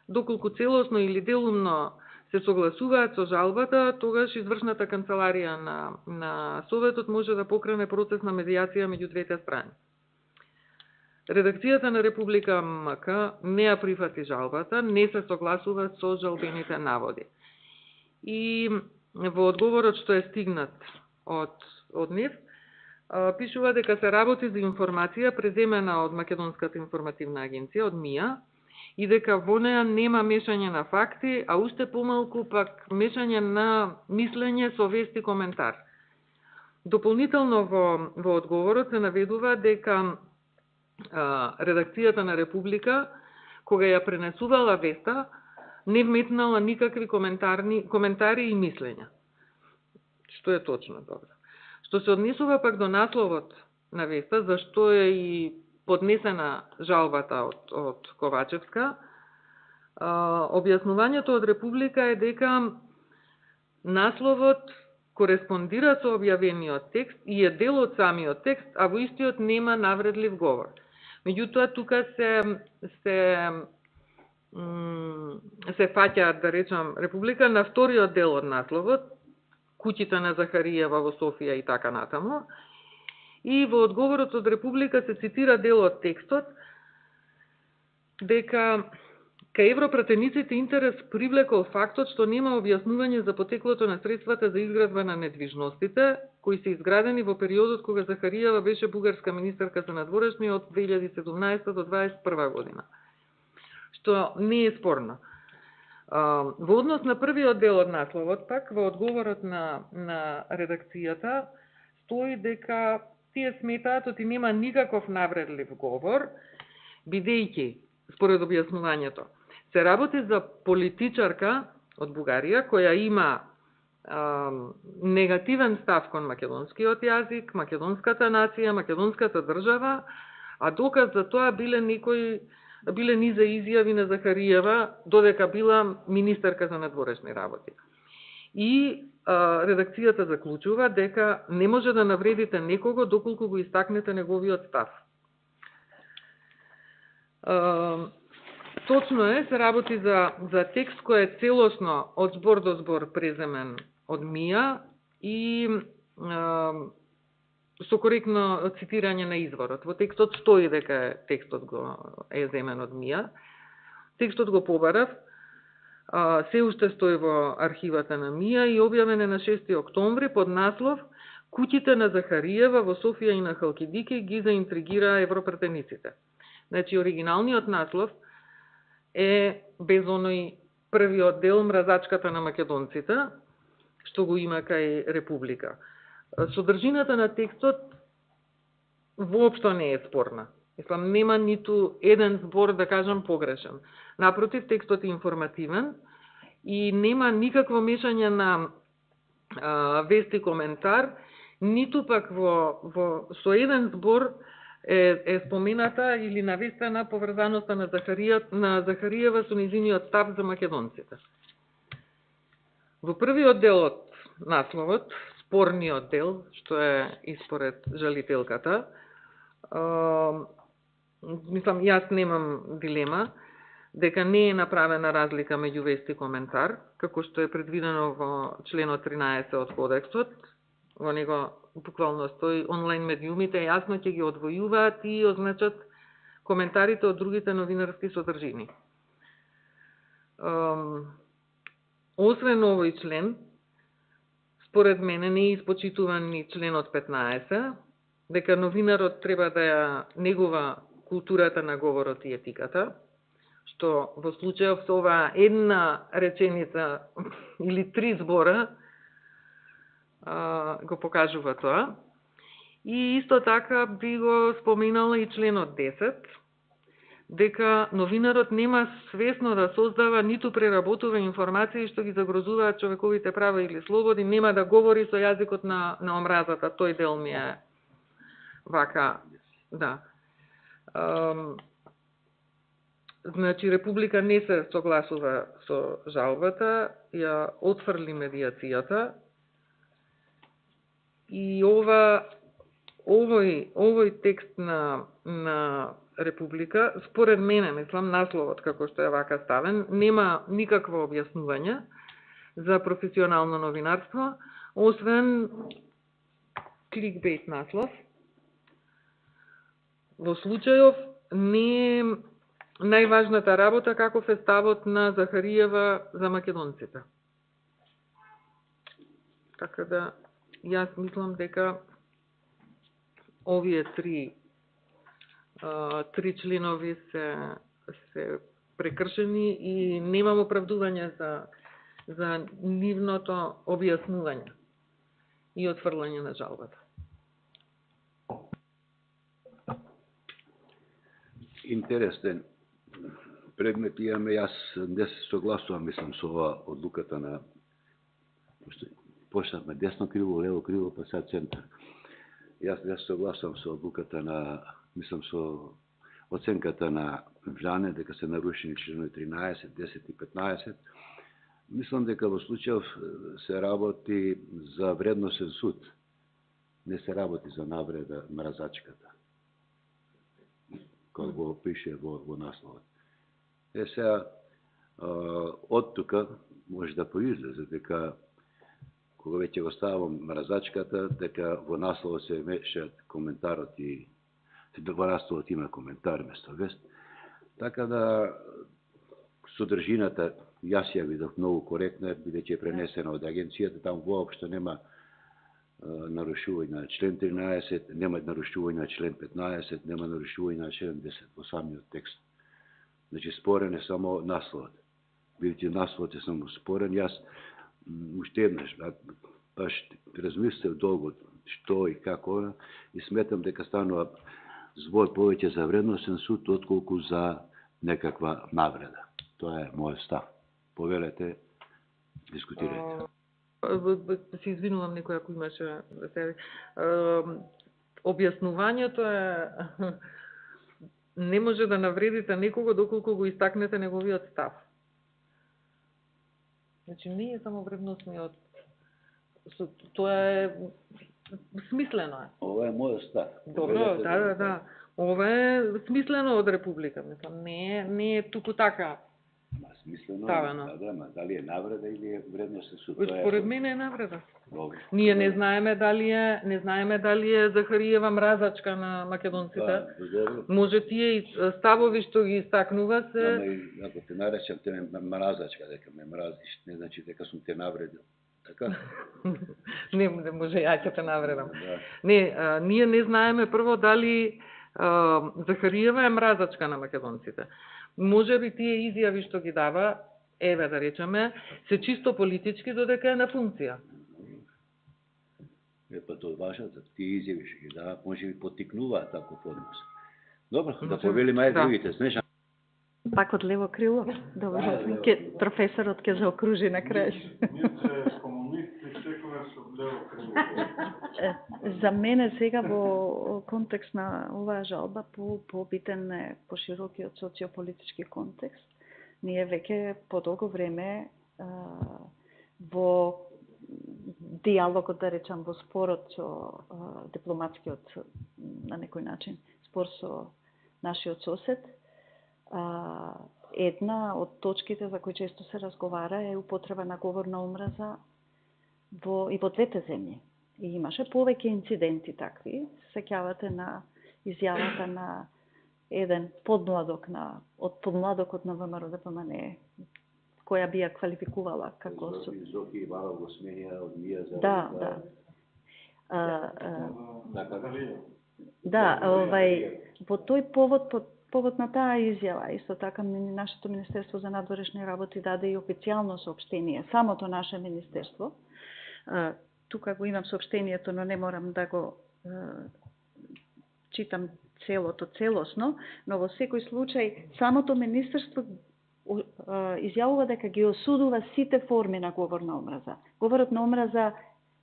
доколку целосно или делумно се согласуваат со жалбата, тогаш извршната канцеларија на Советот може да покрене процес на медијација меѓу двете страни. Редакцијата на Република МК не ја прифати жалбата, не се согласува со жалбените наводи. И во одговорот што е стигнат од нив, пишува дека се работи за информација преземена од Македонската информативна агенција, од МИА, и дека во неа нема мешање на факти, а уште помалку пак мешање на мислење со вест и коментар. Дополнително во одговорот се наведува дека редакцијата на Република, кога ја пренесувала веста, не вметнала никакви коментари и мислења. Што е точно, добро. Што се однесува пак до насловот на веста, зашто е и поднесена жалбата од Ковачевска, објаснувањето од Република е дека насловот кореспондира со објавениот текст и е дел од самиот текст, а во истиот нема навредлив говор. Меѓутоа, тука се фаќаат, да речам, Република на вториот дел од насловот, куќите на Захариева во Софија и така натаму. И во одговорот од Република се цитира дел од текстот, дека кај европратениците интерес привлекол фактот што нема објаснување за потеклото на средствата за изградба на недвижностите, кои се изградени во периодот кога Захариева беше бугарска министерка за надворешни од 2017 до 2021 година. Што не е спорно. Во однос на првиот дел од насловот, пак, во одговорот на редакцијата, стои дека тие сметаат оти нема никаков навредлив говор, бидејќи, според објаснувањето, се работи за политичарка од Бугарија, која има негативен став кон македонскиот јазик, македонската нација, македонската држава, а доказ за тоа биле низа изјави на Захариева, додека била министерка за надворешни работи. И редакцијата заклучува дека не може да навредите некого доколку го истакнете неговиот став. Точно е, се работи за текст кој е целосно од збор до збор преземен од Мија и со коректно цитирање на изворот. Во текстот стои дека текстот е земен од Мија. Текстот го побарав, се уште стои во архивата на Мија и објавен е на 6. октомври под наслов "Куќите на Захариева во Софија и на Халкидики ги заинтригира европратениците". Значи, оригиналниот наслов е без оној првиот дел "Мразачката на македонците", што го има кај Република. Содржината на текстот воопшто не е спорна. Мислам, нема ниту еден збор, да кажам, погрешен. Напротив, текстот е информативен и нема никакво мешање на вест и коментар, ниту пак со еден збор е спомената или навестена поврзаноста на Захариева со низиниот став за македонците. Во првиот дел од насловот, спорниот дел, што е испоред жалителката, мислам, јас немам дилема дека не е направена разлика меѓу вест и коментар, како што е предвидено во членот 13 од кодексот. Во него буквално стои онлайн медиумите јасно ќе ги одвојуваат и означат коментарите од другите новинарски содржини. Освен овој член, според мене не е испочитуван ни членот 15, дека новинарот треба да ја негува културата на говорот и етиката, што во случајов со оваа една реченица или 3 збора го покажува тоа. И исто така би го споменала и членот 10, дека новинарот нема свесно да создава ниту преработува информации што ги загрозуваат човековите права или слободи, нема да говори со јазикот на омразата. Тој дел ми е вака, да. Значи, Република не се согласува со жалбата, ја отфрли медијацијата и овој текст на Република, според мене, мислам, насловот како што е вака ставен, нема никакво објаснување за професионално новинарство, освен кликбейт наслов. Во случајов не е најважната работа каков е ставот на Захариева за македонците. Така да, јас мислам дека овие три членови се прекршени и немам оправдување за нивното објаснување. и отфрлање на жалбата. Интересен предмет имаме, јас не се согласувам, мислам, со ова одлуката на почнавме десно криво, лево криво, па сега центар. Јас не се согласувам со одлуката на, мислам, со оценката на Жане, дека се нарушени членови 13, 10 и 15. Мислам дека во случајов се работи за вредносен суд. Не се работи за навреда мразачката. Како го пише во насловот. Сега, од тука може да произлезе дека кога веќе го ставам мразачката, дека во насловот се мешаат коментарот и во насловот има коментар место вест. Така да содржината јас ја видов многу коректна, бидејќи е пренесена од агенцијата, там воопшто нема нарушување на член 13, нема нарушување на член 15, нема нарушување на член 10 во самиот текст. Значи спорен е само насловот. Бидејќи насловот е само спорен, јас уште еднаш баш размислев долго што и како и сметам дека станува збор повеќе за вредносен суд отколку за некаква навреда. Тоа е мојот став. Повелете, дискутирајте. Се извинувам некој ако имаше да се објаснувањето е не може да навредите некого доколку го истакнете неговиот став. Значи не е само вредносниот, тоа е смислено е. Ова е мојот став. Добро, да. Ова е смислено од Република, мислам, не е туку така. Смислено, ставено. дали е навреда или е вредносен суд. Според мене е навреда. Добре. Ние не знаеме дали е Захариева мразачка на македонците. Може тие ставови што ги истакнува се. Ако те наречам те мразачка, дека ме мразиш, не значи дека сум те навредил. Така? Не може ја ќе те навредам. Не, ние не знаеме прво дали Захариева е мразачка на македонците. Може би тие изјави што ги дава, еве да речеме, се чисто политички додека е на функција. Па тоа важат, тие изјави што ги дава, може би потикнуваат таков однос. Добро, да повелиме другите, смешам. Пак од лево крило? Добро, професорот ќе заокружи на крај. Ние се комунисти, секогаш од лево крило. За мене сега во контекст на оваа жалба побитен е поширокиот социополитички контекст. Ние веќе подолго време во диалогот, да речам, во спорот со дипломатскиот на некој начин спор со нашиот сосед, една од точките за кои често се разговара е употреба на говор на омраза и во двете земји. И имаше повеќе инциденти такви. Сеќавате на изјавата на еден подмладок од подмладокот на ВМРО-ДПМНЕ, која би ја квалификувала како Зоки Иванов го сменија од Мија за... Во тој повод на таа изјава, исто така нашето Министерство за надворешни работи даде и официјално соопштение, самото наше министерство. Тука го имам соопштението, но не морам да го читам целосно, но во секој случај самото министерство изјавува дека ги осудува сите форми на говор на омраза. Говорот на омраза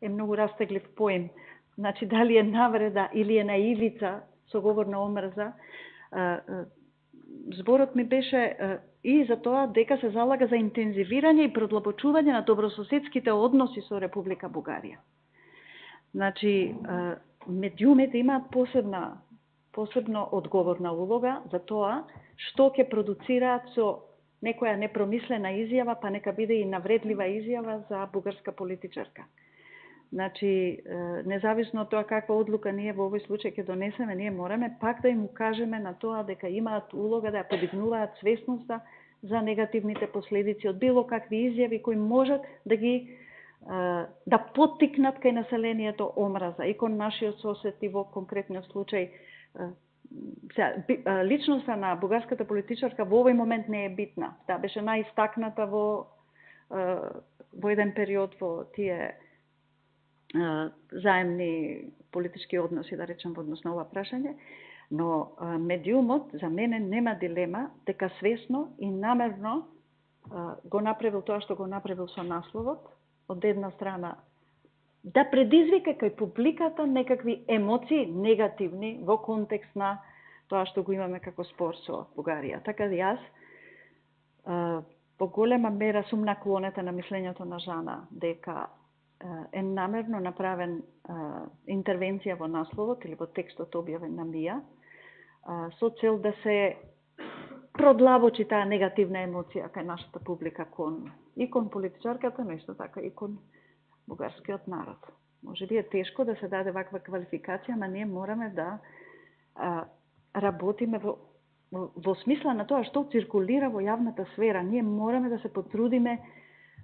е многу растеглив поим. Значи, дали е навреда или е наивица со говор на омраза, зборот ми беше и за тоа дека се залага за интензивирање и продлабочување на добрососедските односи со Република Бугарија. Значи, медиумите имаат посебно одговорна улога за тоа што ќе продуцираат со некоја непромислена изјава, па нека биде и навредлива изјава за бугарска политичарка. Значи, независно од тоа каква одлука ние во овој случај ќе донесеме, ние мораме пак да им укажеме на тоа дека имаат улога да ја подигнуваат свесноста за негативните последици од било какви изјави кои можат да поттикнат кај населението омраза и кон нашиот сосед и во конкретниот случај. Личноста на бугарската политичарка во овој момент не е битна. Таа беше најистакната во еден период во тие заемни политички односи, да речем, во однос на ова прашање, но медиумот за мене нема дилема дека свесно и намерно го направил тоа што го направил со насловот, од една страна да предизвика кај публиката некакви емоции негативни во контекст на тоа што го имаме како спор со Бугарија. Така да јас по голема мера сум наклонета на мислењето на Жана дека е намерно направен интервенција во насловот или во текстот објавен на МИА со цел да се продлабочи таа негативна емоција кај нашата публика и кон политичарката, но исто така и кон бугарскиот народ. Може би е тешко да се даде ваква квалификација, ама ние мораме да работиме во смисла на тоа што циркулира во јавната сфера. Ние мораме да се потрудиме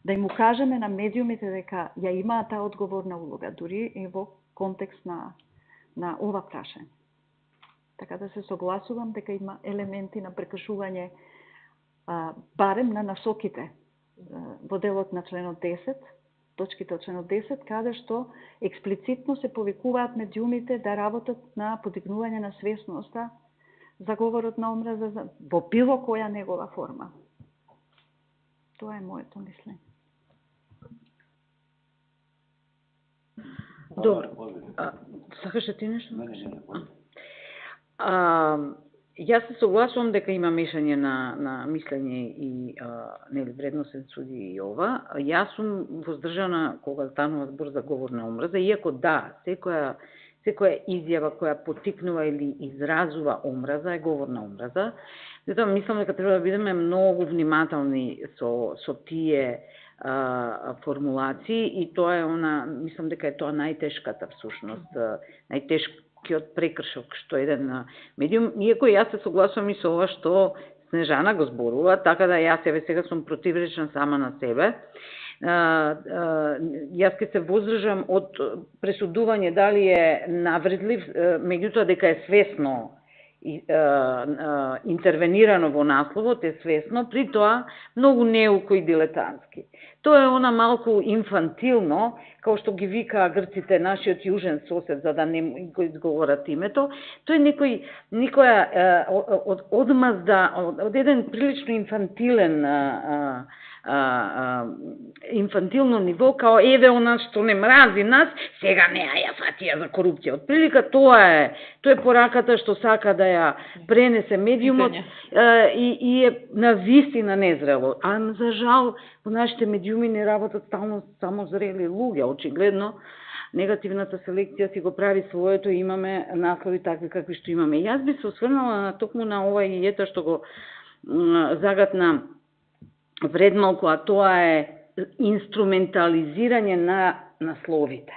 да им укажеме на медиумите дека ја имаат таа одговорна улога, дури и во контекст на ова прашање. Така да се согласувам дека има елементи на прекршување барем на насоките во делот на членот 10, точките од членот 10, каде што експлицитно се повикуваат медиумите да работат на подигнување на свесноста за говорот на омраза во било која негова форма. Тоа е моето мислење. Добро. Сакаш ти нешто? Јас се согласувам дека има мешање на мислење и нели вредносен суди и ова. Јас сум воздржана кога станува збор за говор на омраза, иако да, секоја изјава која поттикнува или изразува омраза е говор на омраза. Затоа мислам дека треба да бидеме многу внимателни со тие формулации и тоа е мислам дека е тоа најтешката всушност, најтешкиот прекршок што еден медиум, иако јас се согласувам и со ова што Снежана го зборува, така да јас сега сум противречна сама на себе. Јас ќе се воздржам од пресудување дали е навредлив, меѓутоа дека е свесно интервенирано во насловот, е свесно, при тоа многу неуко и дилетантски. Тоа е малку инфантилно, како што ги вика грците нашиот јужен сосед, за да не го изговорат името. Тоа е некоја одмазда, од еден прилично инфантилно ниво, као еве она што не мрази нас, сега не ја фатија за корупција. Од прилика тоа е пораката што сака да ја пренесе медиумот и е навистина незрело. А за жал, во нашите медиуми не работат стално само зрели луѓе. Очигледно, негативната селекција си го прави своето и имаме наслови такви какви што имаме. Јас би се осврнала токму на ова и ета што го загатна пред малку, а тоа е инструментализирање на насловите.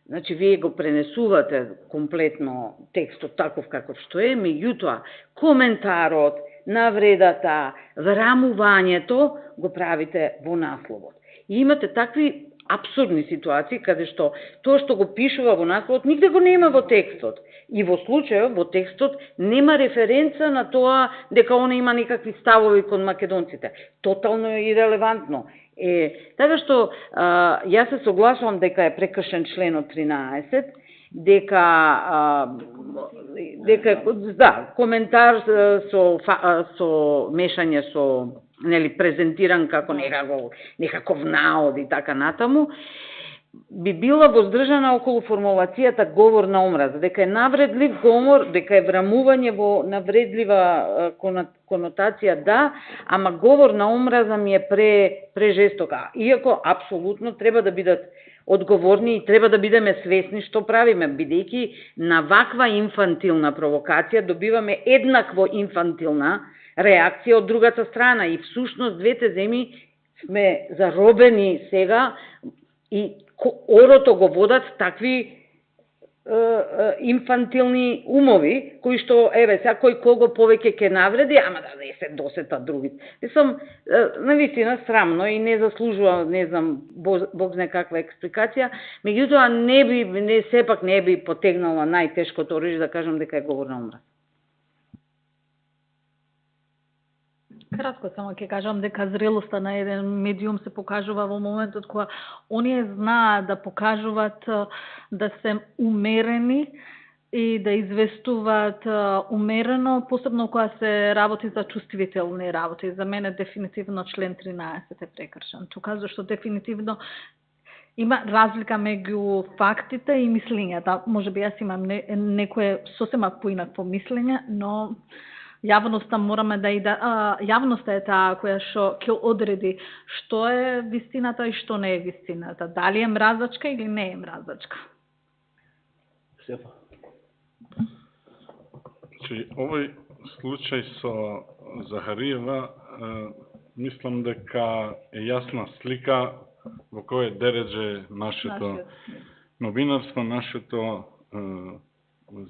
Значи, вие го пренесувате комплетно текстот таков каков што е, меѓутоа, коментарот, навредата, врамувањето го правите во насловот. И имате такви апсурдни ситуации, каде што тоа што го пишува во насловот, нигде го нема во текстот. И во случајот, во текстот, нема референца на тоа дека она има некакви ставови кон македонците. Тотално е ирелевантно. Така што, јас се согласувам дека е прекршен членот 13, дека коментар со мешање со презентиран како некаков наод и така натаму, би била воздржана околу формулацијата говор на омраза, дека е навредлив говор, дека е врамување во навредлива конотација, да, ама говор на омраза ми е прежестока. Иако, апсолутно, треба да бидат одговорни и треба да бидеме свесни што правиме, бидејќи на ваква инфантилна провокација добиваме еднакво инфантилна реакција од другата страна и всушност двете земји сме заробени сега и орото го водат такви инфантилни умови, кои што, сега кој кого повеќе ќе навреди, ама да не се досетат другите. Мислам, навистина срамно и не заслужува, не знам, Бог знае каква експликација, меѓутоа сепак не би потегнала најтешкото оружје да кажам дека е говор на омраза. Кратко само ќе кажам дека зрелоста на еден медиум се покажува во моментот кога оние знаат да покажуваат да се умерени и да известуваат умерено, посебно кога се работи за чувствителни работи. За мене дефинитивно член 13 е прекршен тука, зашто дефинитивно има разлика меѓу фактите и мислењата. Можеби јас имам некое сосема поинакво мислење, но јавноста мораме јавноста е таа која што ќе одреди што е вистината и што не е вистината. Дали е мразачка или не е мразачка. Стефан. Значи, овој случај со Захариева, мислам дека е јасна слика во кој дередже нашето новинарство, нашето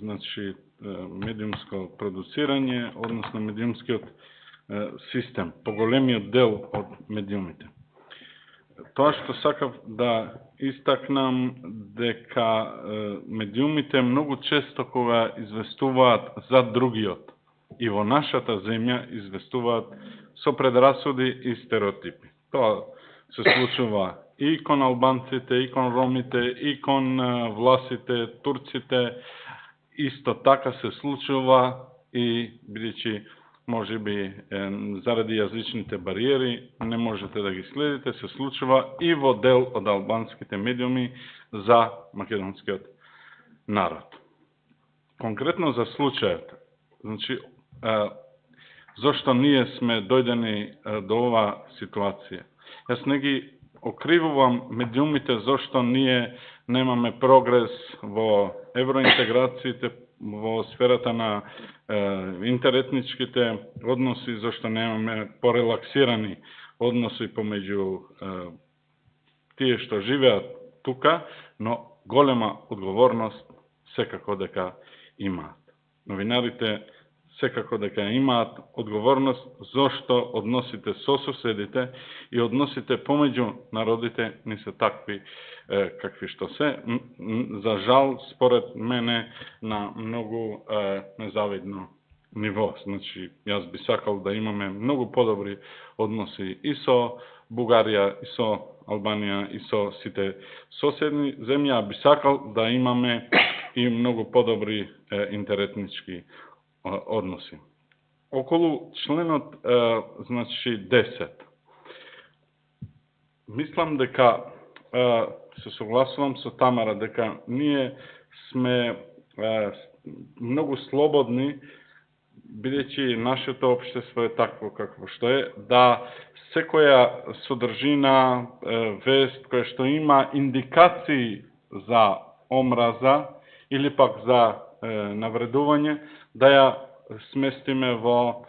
значи медиумско продуцирање, односно медиумскиот систем, поголемиот дел од медиумите. Тоа што сакав да истакнам дека медиумите многу често кога известуваат за другиот и во нашата земја известуваат со предрасуди и стереотипи. Тоа се случува и кон албанците, и кон ромите, и кон власите, турците, исто така се случува и бидејќи можеби заради јазичните бариери не можете да ги следите, се случува и во дел од албанските медиуми за македонскиот народ. Конкретно за случајот, значи, зошто ние сме дојдени до ова ситуација? Јас не ги окривувам медиумите зошто ние немаме прогрес во евроинтеграциите, во сферата на интеретничките односи, зашто немаме порелаксирани односи помеѓу тие што живеат тука, но голема одговорност секако дека имаат. Новинарите секако дека имаат одговорност зошто односите со соседите и односите помеѓу народите не се такви какви што се. За жал, според мене, на многу незавидно ниво. Значи, јас би сакал да имаме многу подобри односи и со Бугарија, и со Албанија, и со сите соседни земји, а би сакал да имаме и многу подобри интеретнички односи. Околу членот значи 10. Мислам дека се согласувам со Тамара дека ние сме многу слободни, бидејќи нашето општество е такво какво што е, да секоја содржина, вест која што има индикации за омраза или пак за навредување, да ја сместиме во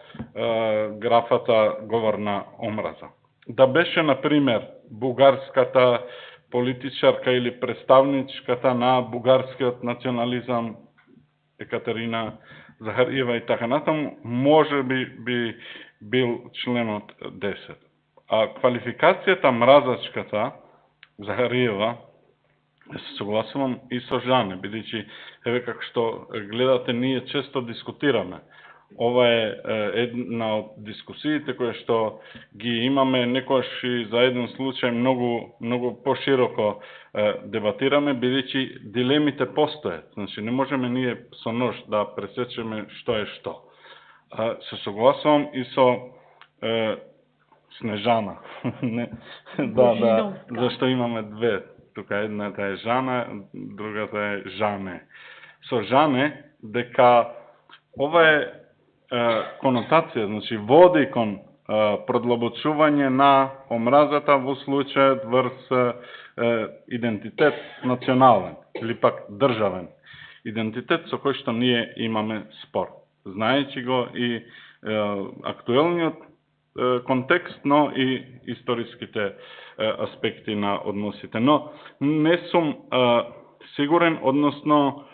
графата говор на омраза. Да беше, например, бугарската политичарка или представничката на бугарскиот национализам Екатерина Захариева и така натаму, може би бил членот 10. А квалификацијата мразачката Захариева, се согласувам и со Жане, бидејќи еве како што гледате, ние често дискутираме. Ова е една од дискусиите кои што ги имаме некојаш и за еден случај многу пошироко дебатираме, бидејќи дилемите постојат. Значи не можеме ние со нож да пресечеме што е што. Се согласувам и со Снежана. Да, зашто имаме две. Тука едната е Жана, другата е Жане. Со Жане дека ова е конотација, значи води кон продлабочување на омразата во случајот врз идентитет национален или пак државен идентитет со кој што ние имаме спор. Знаејќи го и актуелниот контекст, но и историските аспекти на односите. Но не сум сигурен, односно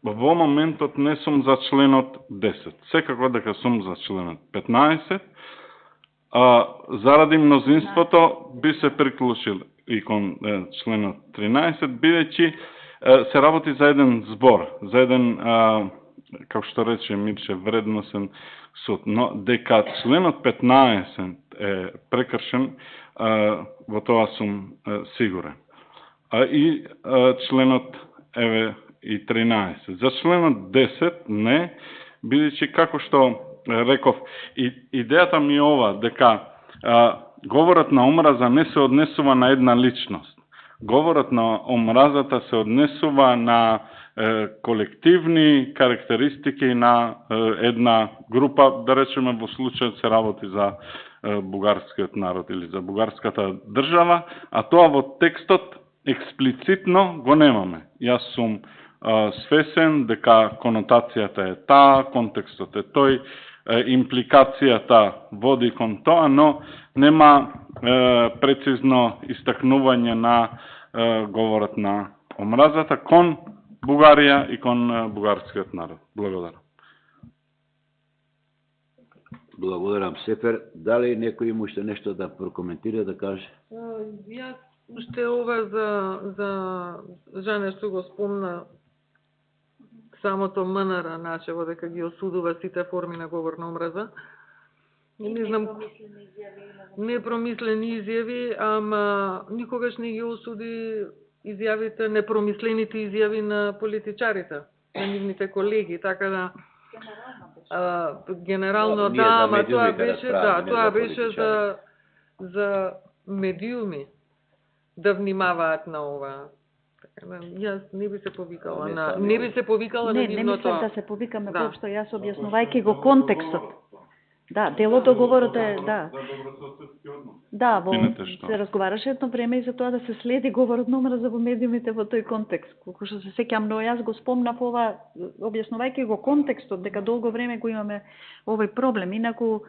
во моментот не сум за членот 10. Секако дека сум за членот 15. Заради мнозинството би се приклучил и кон членот 13, бидејќи се работи за еден збор, за еден, како што рече Мирче, вредносен суд, но дека членот 15 е прекршен, во тоа сум сигурен. И членот еве и 13. За членот 10 не, бидејќи како што реков, идејата ми е ова, дека говорот на омраза не се однесува на една личност. Говорот на омразата се однесува на колективни карактеристики на една група, да речеме во случајот се работи за бугарскиот народ или за бугарската држава, а тоа во текстот експлицитно го немаме. Јас сум свесен дека конотацијата е таа, контекстот е тој, импликацијата води кон тоа, но нема прецизно истакнување на говорот на омразата кон Бугарија и кон бугарскиот народ. Благодарам. Благодарам, Сефер. Дали некој има уште нешто да прокоментира, да каже? Јас уште ова за Жане што го спомна самото МНР начево дека ги осудува сите форми на говор на омраза. Не знам, непромислени изјави, ама никогаш не ги осуди изјавите, непромислените изјави на политичарите, на нивните колеги, така да генерално да, ама тоа беше за медиуми да внимаваат на ова. Јас не би се повикала на Не мислам да се повикаме воопшто, јас објаснувајќи го контекстот. Да, делот договорот е, да. Да, се разговараше едно време и за тоа да се следи говорот на омраза во медиумите во тој контекст. Колку што се сеќам, но јас го спомнав ова, објаснувајќи го контекстот, дека долго време го имаме овој проблем. Инаку,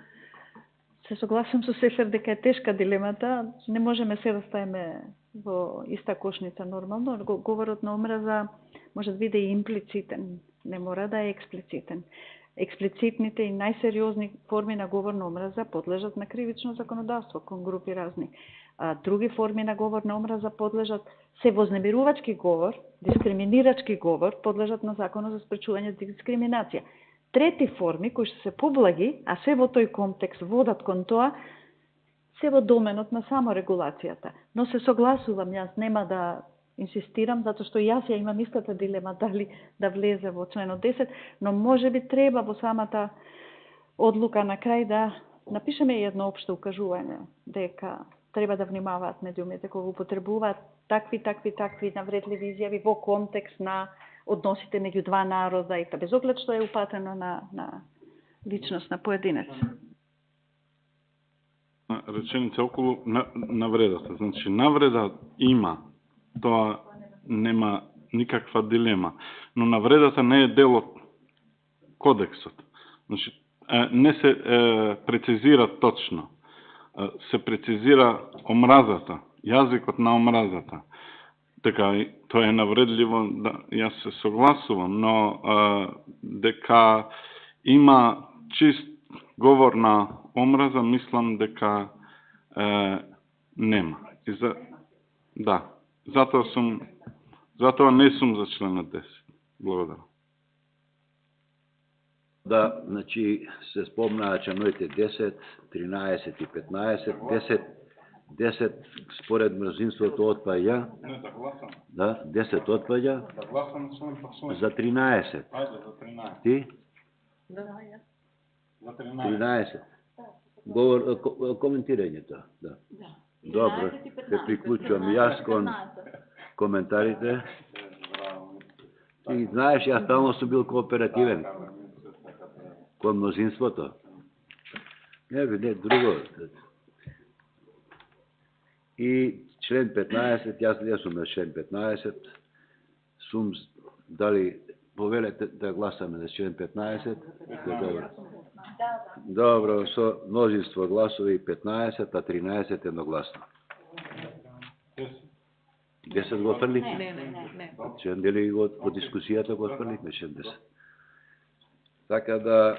се согласам со Сефер дека е тешка дилемата, не можеме се да ставиме во иста кошница нормално. Говорот на омраза може да биде и имплицитен, не мора да е експлицитен. Експлицитните и најсериозни форми на говор на омраза подлежат на кривично законодавство кон групи разни. А други форми на говор на омраза подлежат се вознемирувачки говор, дискриминирачки говор, подлежат на Законот за спречување дискриминација. Трети форми, кои што се поблаги, а се во тој контекст водат кон тоа, се во доменот на саморегулацијата. Но се согласувам, јас нема да инсистирам, затоа што јас ја имам истата дилема дали да влезе во членот 10, но може би треба во самата одлука на крај да напишеме едно општо укажување, дека треба да внимаваат медиумите кога употребуваат такви навредливи изјави во контекст на односите меѓу два народа и без оглед што е упатено на личност на поединец. Реченица околу навредата. Значи, навреда има, тоа нема никаква дилема, но навредата не е дел од кодексот. Значи, не се прецизира точно. Се прецизира омразата, јазикот на омразата. Така, тоа е навредливо, да, јас се согласувам, но дека има чист говор на омраза, мислам дека нема. Да, затоа не сум за членот 10. Благодарам. Да, значи се спомнаа членовите 10, 13 и 15, 10 според мнозинството отпаѓа. Да, 10 отпаѓа. За 13. Ти? Да, ја. За 13. Говор, коментирањето, да. Добро, се приклучувам јас кон коментарите. И знаеш, јас стално сум бил кооперативен кон мнозинството. Не, друго. И член 15, јас сум на член 15, сум дали повелете да гласаме за член 15? Добро. Добро, со мнозинство гласови 15, а 13 едногласно. 10 го отфрлих? Не. Член дели во дискусијата го отфрлихме член 10. Така да,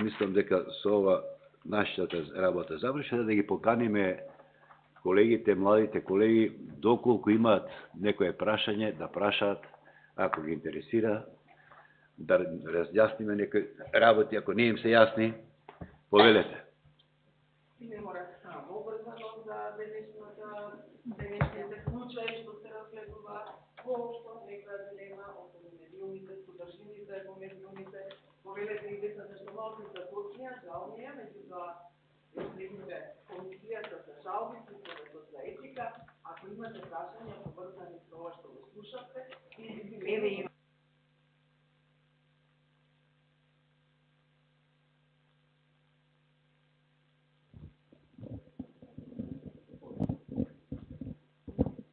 мислам дека со ова нашата работа завршена, да ги поканиме колегите, младите колеги, доколку имаат некое прашање, да прашаат, ако ги интересира, да разјасниме некои работи, ако не им се јасни, повелете. Не мора само обрзано за денешниот случај што се разгледува, воопшто некоја дилема околу медиумите, содржините во медиумите, повелете и децата што малку се почнија, жал ми е, меѓутоа следниве комисијата за жалби, Советот за етика, ако имате прашања поврзани со ова што го слушавте, еве има.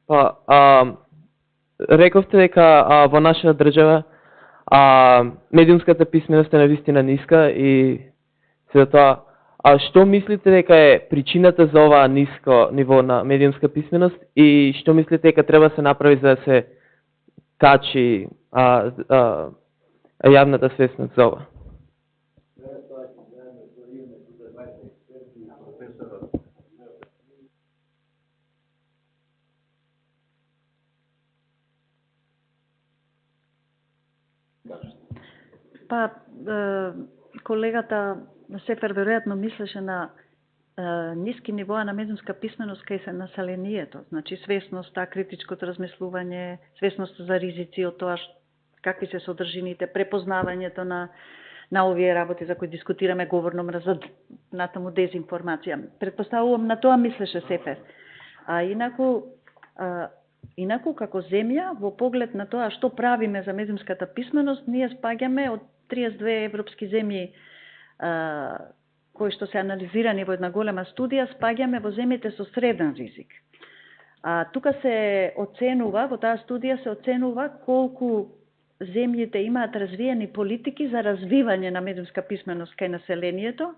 Па, рековте дека во нашата држава медиумската писменост е навистина ниска и се за тоа, што мислите дека е причината за оваа ниско ниво на медиумска писменост и што мислите дека треба да се направи за да се качи јавната свесност за ова? Па, колегата Сефер веројатно мислеше на ниски нивоа на медиумска писменост кај се населението, значи свесноста, критичкото размислување, свесноста за ризици од тоа какви се содржините, препознавањето на овие работи за кои дискутираме, говорно мрза, натаму дезинформација. Предпоставувам на тоа мислеше Сефер. А инаку како земја, во поглед на тоа што правиме за медиумската писменост, ние спаѓаме од 32 европски земји кои што се анализирани во една голема студија, спаѓаме во земјите со среден ризик. Тука се оценува, во таа студија се оценува колку земјите имаат развиени политики за развивање на медиумска писменост кај населението,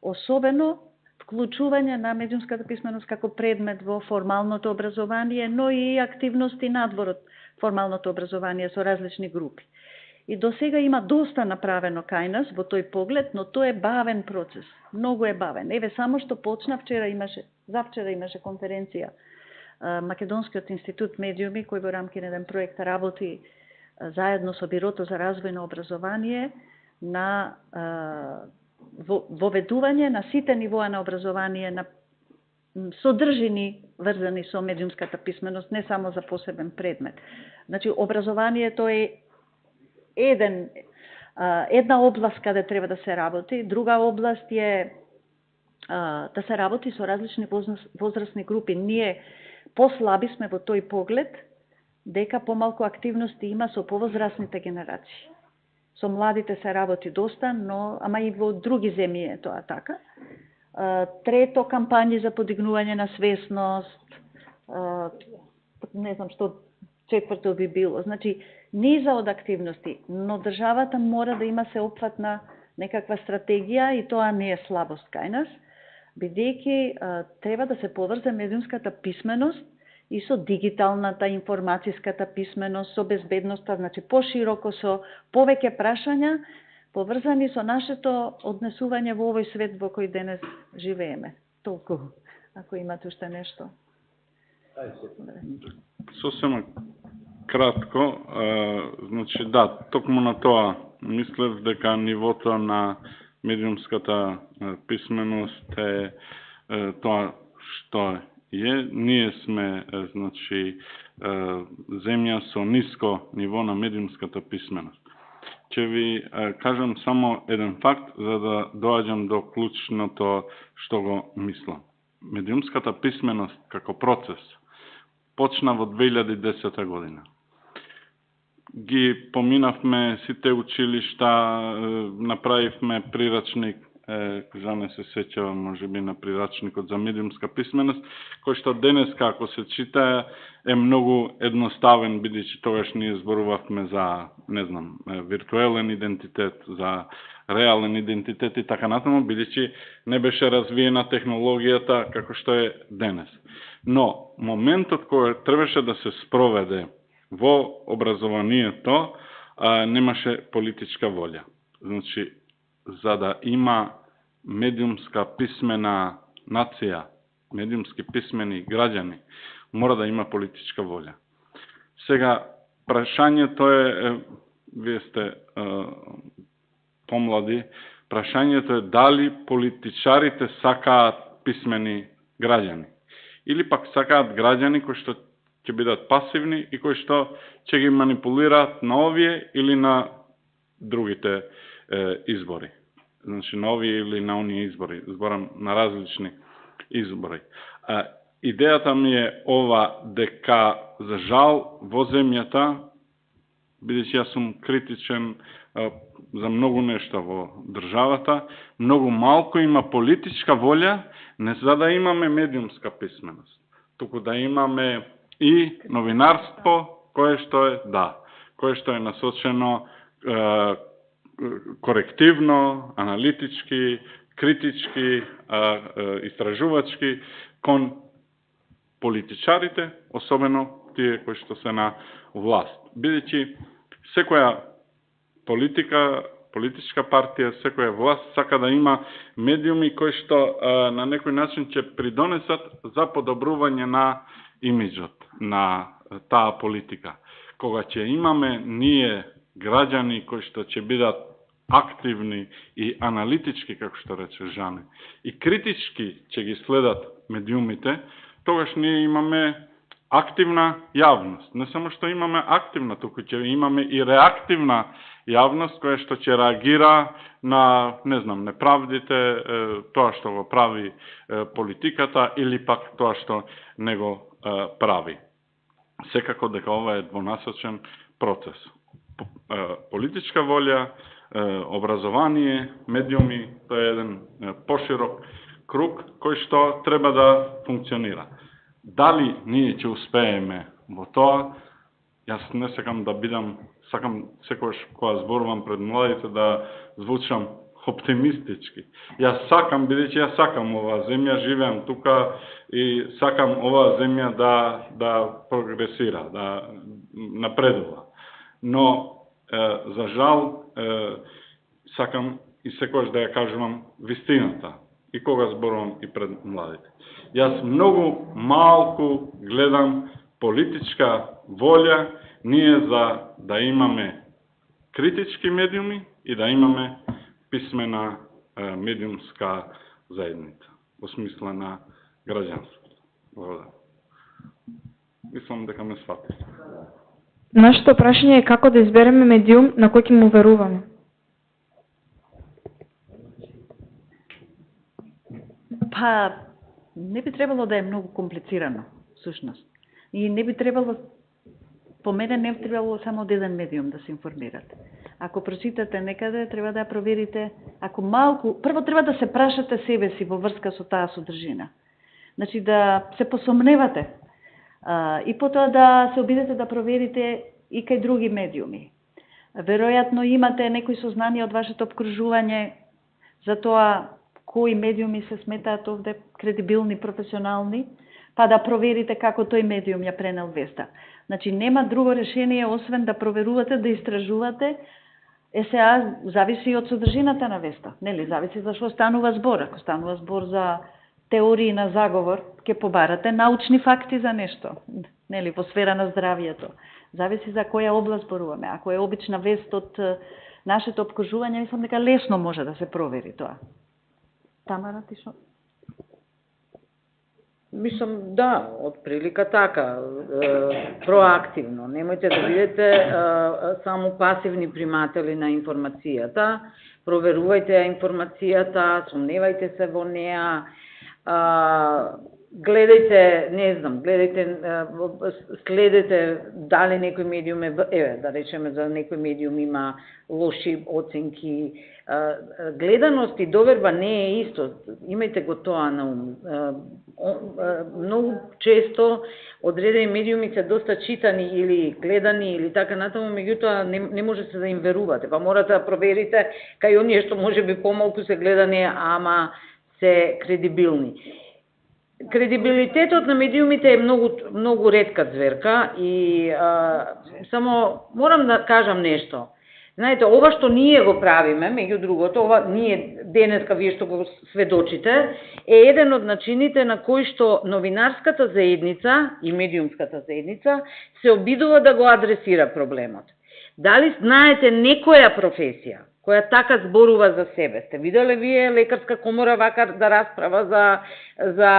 особено вклучување на медиумската писменост како предмет во формалното образование, но и активности надвор од формалното образование со различни групи. И до сега има доста направено кај нас во тој поглед, но тоа е бавен процес. Многу е бавен. Еве само што почна завчера имаше конференција Македонскиот институт медиуми кој во рамки на еден проект работи заедно со Бирото за развојно образование на воведување на сите нивоа на образование на содржини врзани со медиумската писменост, не само за посебен предмет. Значи образованието е една област каде треба да се работи, друга област е да се работи со различни возрастни групи. Ние послаби сме во тој поглед, дека помалку активности има со повозрастните генерации. Со младите се работи доста, но ама и во други земји е тоа така. Трето, кампањи за подигнување на свесност, не знам што четврто би било. Значи, низа од активности, но државата мора да има сеопфатна некаква стратегија и тоа не е слабост кај нас, бидејќи треба да се поврзе медиумската писменост и со дигиталната информацијската писменост, со безбедноста, значи пошироко со повеќе прашања поврзани со нашето однесување во овој свет во кој денес живееме. Толку, ако имате уште нешто. Сосема кратко, значи да, токму на тоа мислев дека нивото на медиумската писменост е тоа што е. Ние сме, значи, земја со ниско ниво на медиумската писменост. Ќе ви кажам само еден факт, за да доаѓам до клучното што го мислам. Медиумската писменост како процес почна во 2010 година. Ги поминавме сите училишта, направивме прирачник, за не се сеќавам, може би, на прирачникот за медиумска писменост, кој што денес, како се чита, е многу едноставен, бидејќи тогаш ние зборувавме за, не знам, виртуелен идентитет, за реален идентитет и така натаму, бидејќи не беше развиена технологијата како што е денес. Но, моментот кој требаше да се спроведе во образованието, немаше политичка волја. Значи, за да има медиумска писмена нација, медиумски писмени граѓани, мора да има политичка волја. Сега, прашањето е вие сте помлади, прашањето е дали политичарите сакаат писмени граѓани или пак сакаат граѓани кои што ќе бидат пасивни и кои што ќе ги манипулираат на овие или на другите избори. Значи на овие или на оние избори, зборам на различни избори. Идејата ми е ова дека за жал во земјата, бидејќи јас сум критичен за многу нешта во државата, многу малку има политичка волја не за да имаме медиумска писменост, туку да имаме и новинарство кое што е насочено корективно, аналитички, критички, истражувачки кон политичарите, особено тие кои што се на власт. Бидејќи секоја политичка партија, секоја власт сака да има медиуми кои што на некој начин ќе придонесат за подобрување на имиджот на таа политика. Кога ќе имаме ние граѓани кои што ќе бидат активни и аналитички, како што рече Жане, и критички ќе ги следат медиумите, тогаш ние имаме активна јавност. Не само што имаме активна, туку ќе имаме и реактивна јавност која што ќе реагира на, не знам, неправдите, тоа што го прави политиката или пак тоа што не го прави. Секако дека ова е двонасочен процес. Политичка волја, образование, медиуми, тоа е еден поширок круг кој што треба да функционира. Дали ние ќе успееме во тоа, јас не сакам да бидам, сакам секогаш кога зборувам пред младите да звучам оптимистички. Јас сакам, бидејќи јас сакам оваа земја, живеам тука и сакам оваа земја да прогресира, да напредува. Но за жал сакам и секогаш да ја кажувам вистината и кога зборувам и пред младите. Јас многу малку гледам политичка волја ние за да имаме критички медиуми и да имаме писмена медиумска заедница во смисла на граѓанството. Благодарам. Мислам дека ме сватите. Нашето прашање е како да избереме медиум на кој ќе му веруваме. Па, не би требало да е многу комплицирано, всушност. И не би требало, по мене не би требало само од еден медиум да се информирате. Ако прочитате некаде, треба да ја проверите, ако малку, прво треба да се прашате себе си во врска со таа содржина. Значи да се посомневате. И потоа да се обидете да проверите и кај други медиуми. Веројатно имате некои сознанија од вашето обкружување за тоа кои медиуми се сметаат овде кредибилни, професионални, па да проверите како тој медиум ја пренел веста. Значи нема друго решение освен да проверувате, да истражувате. Сега зависи од содржината на веста, нели? Зависи за што станува збор. Ако станува збор за теории на заговор, ќе побарате научни факти за нешто, нели, во сфера на здравието. Зависи за која област зборуваме. Ако е обична вест од нашето обкружување, мислам дека лесно може да се провери тоа. Тамара, ти шо? Мислам, да, од прилика така, проактивно. Немојте да бидете само пасивни приматели на информацијата. Проверувајте информацијата, сомневајте се во неа, гледајте, не знам, следете дали некој медиум е, да речеме за некој медиум има лоши оценки. Гледаност и доверба не е исто. Имајте го тоа на ум. Многу често одредени медиуми се доста читани или гледани или така натаму, меѓутоа не може се да им верувате. Па морате да проверите кај оние што може би помалку се гледани, ама се кредибилни. Кредибилитетот на медиумите е многу ретка зверка и само морам да кажам нешто. Знаете, ова што ние го правиме, меѓу другото, ова ние денеска вие што го сведочите, е еден од начините на кој што новинарската заедница и медиумската заедница се обидува да го адресира проблемот. Дали знаете некоја професија која така зборува за себе? Сте виделе вие лекарска комора вака да расправа за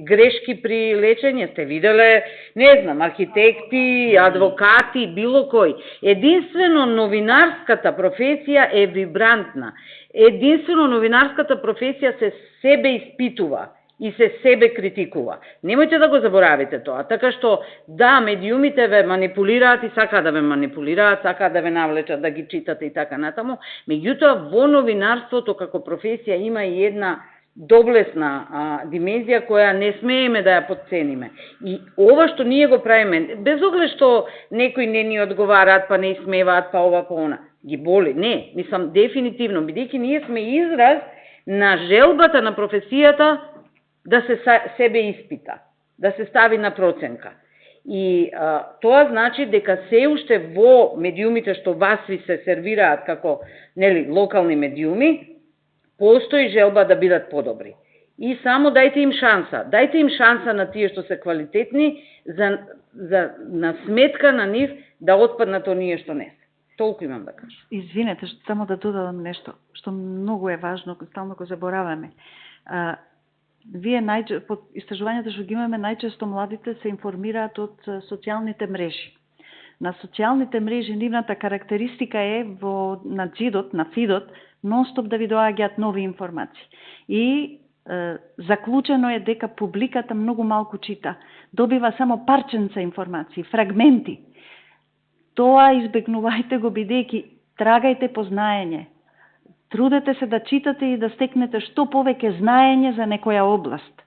грешки при лечење? Сте виделе, не знам, архитекти, адвокати, било кој? Единствено новинарската професија е вибрантна. Единствено новинарската професија се себе испитува и се себе критикува. Немојте да го заборавите тоа, така што да, медиумите ве манипулираат и сакаат да ве манипулираат, сакаат да ве навлечат да ги читате и така натаму, меѓутоа во новинарството како професија има и една доблесна димензија која не смееме да ја подцениме. И ова што ние го правиме, без оглед што некои не ни одговараат, па не смеваат, па ова, па она, ги боли. Не, мислам дефинитивно, бидејќи ние сме израз на желбата на професијата да се себе испита, да се стави на проценка. И тоа значи дека се уште во медиумите што вас ви се сервираат како локални медиуми, постои желба да бидат подобри. И само дајте им шанса. Дајте им шанса на тие што се квалитетни, на сметка на нив да отпаднат оние што не се. Толку имам да кажам. Извинете, само да додадам нешто, што многу е важно, стално го забораваме. Вие по истражувањата што ги имаме, најчесто младите се информираат од социјалните мрежи. На социјалните мрежи нивната карактеристика е на џидот, на фидот, нон-стоп да ви доаѓаат нови информации. И заклучено е дека публиката многу малку чита. Добива само парченца информации, фрагменти. Тоа избегнувајте го, бидејќи трагајте по знаење. Трудете се да читате и да стекнете што повеќе знаење за некоја област.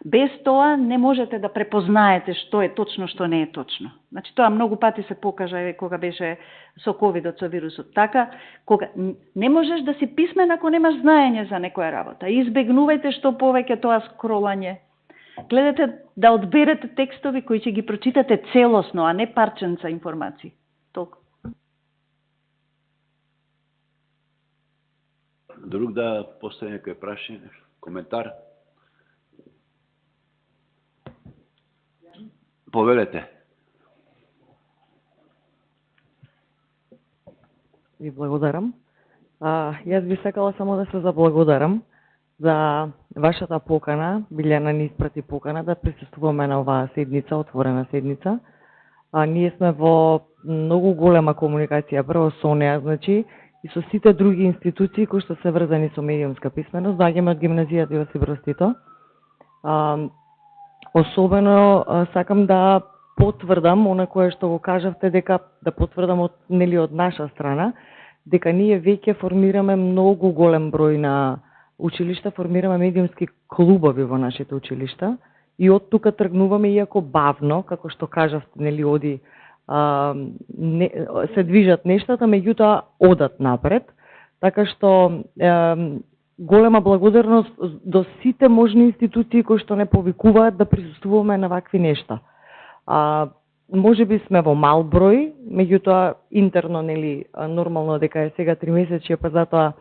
Без тоа не можете да препознаете што е точно, што не е точно. Значи, тоа многу пати се покажа кога беше со ковидот, со вирусот. Така, кога не можеш да си писмен ако немаш знаење за некоја работа. Избегнувајте што повеќе тоа скролање. Гледате да одберете текстови кои ќе ги прочитате целосно, а не парченца информации. Толку. Друг да постави некој прашање, коментар? Повелете. Ви благодарам. Јас би сакала само да се заблагодарам за вашата покана. Билјана ни испрати покана да присуствуваме на оваа седница, отворена седница. Ние сме во многу голема комуникација прво со неа, значи, и со сите други институции кои што се врзани со медиумска писменост, доаѓаме од гимназијата Јосип Брз Тито. Особено сакам да потврдам она кое што го кажавте, дека да потврдам од наша страна, дека ние веќе формираме многу голем број на училишта, формираме медиумски клубови во нашите училишта и од тука тргнуваме, иако бавно, како што кажавте, оди се движат нештата, меѓутоа одат напред, така што голема благодарност до сите можни институции кои што не повикуваат да присуствуваме на вакви нешта. Може би сме во мал број, меѓутоа интерно, нормално дека е сега 3 месеци, па затоа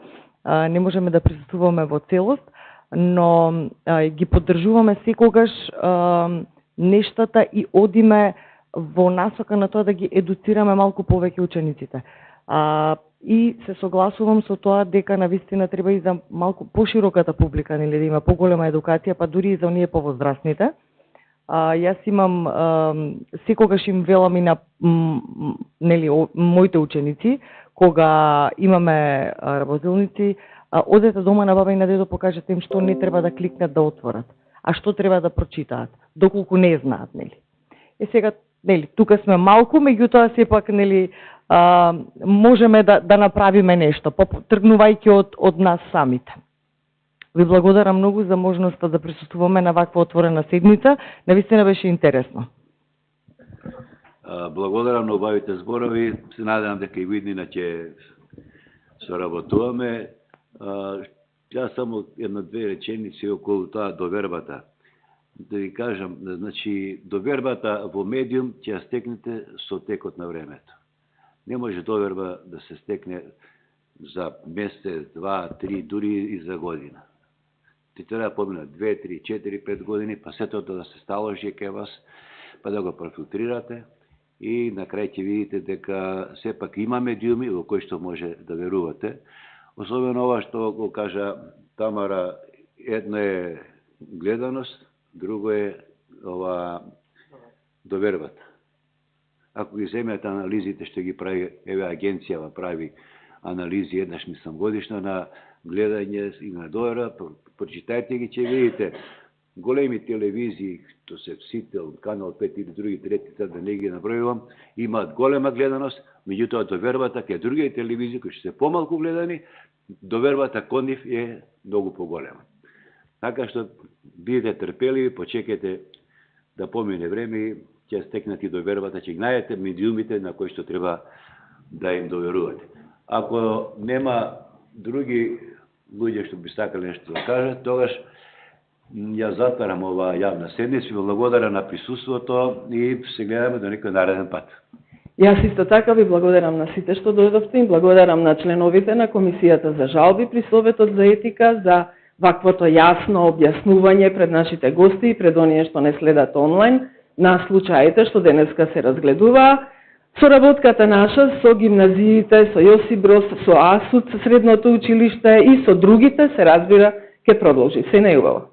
не можеме да присуствуваме во целост, но ги поддржуваме секогаш нештата и одиме во насока на тоа да ги едуцираме малку повеќе учениците. И се согласувам со тоа дека навистина треба и за малку пошироката публика, да има поголема едукација, па дури и за оние повозрастните. Јас имам, секогаш им велам и на моите ученици, кога имаме работилници, одете дома на баба и на дедо, покажете им што не треба да кликнат да отворат, а што треба да прочитаат, доколку не знаат, сега, тука сме малку, меѓутоа сепак, можеме да направиме нешто, тргнувајќи од нас самите. Ви благодарам многу за можноста да присуствуваме на ваква отворена седница. Навистина беше интересно. Благодарам на убавите зборови. Се надевам дека и виднина ќе соработуваме. Ја само една-две реченици околу таа довербата. Да ви кажам, значи, довербата во медиум ќе ја стекнете со текот на времето. Не може доверба да се стекне за месец, 2, 3, дури и за година. Ти треба да поминат 2, 3, 4, 5 години, па сето да се сталожи кај вас, па да го профилтрирате и на крај ќе видите дека сепак има медиуми во кои што може да верувате. Особено ова што го кажа Тамара, едно е гледаност, друго е ова довербата. Ако ги земете анализите што ги прави, еве агенцијава прави анализи еднаш мислам годишно на гледање и на доверба, прочитајте ги, ќе видите големи телевизии, што се сите од Канал 5 или други, трети, да не ги набројувам, имаат голема гледаност, меѓутоа довербата кај други телевизии кои што се помалку гледани, довербата кон нив е многу поголема. Така што бидете трпеливи, почекайте да помине време и ќе стекнете довербата, ќе најдете медиумите на кои што треба да им доверувате. Ако нема други луѓе што би сакале нешто да кажат, тогаш ја затварам оваа јавна седница. Благодарам на присуството и се гледаме до некој нареден пат. Јас исто така ви благодарам на сите што дојдовте и благодарам на членовите на Комисијата за жалби при Советот за етика за ваквото јасно објаснување пред нашите гости и пред оние што не следат онлайн на случаите што денеска се разгледуваа. Соработката наша со гимназиите, со Јосип Брос, со АСУД, Средното училиште и со другите се разбира ќе продолжи. Се најубаво.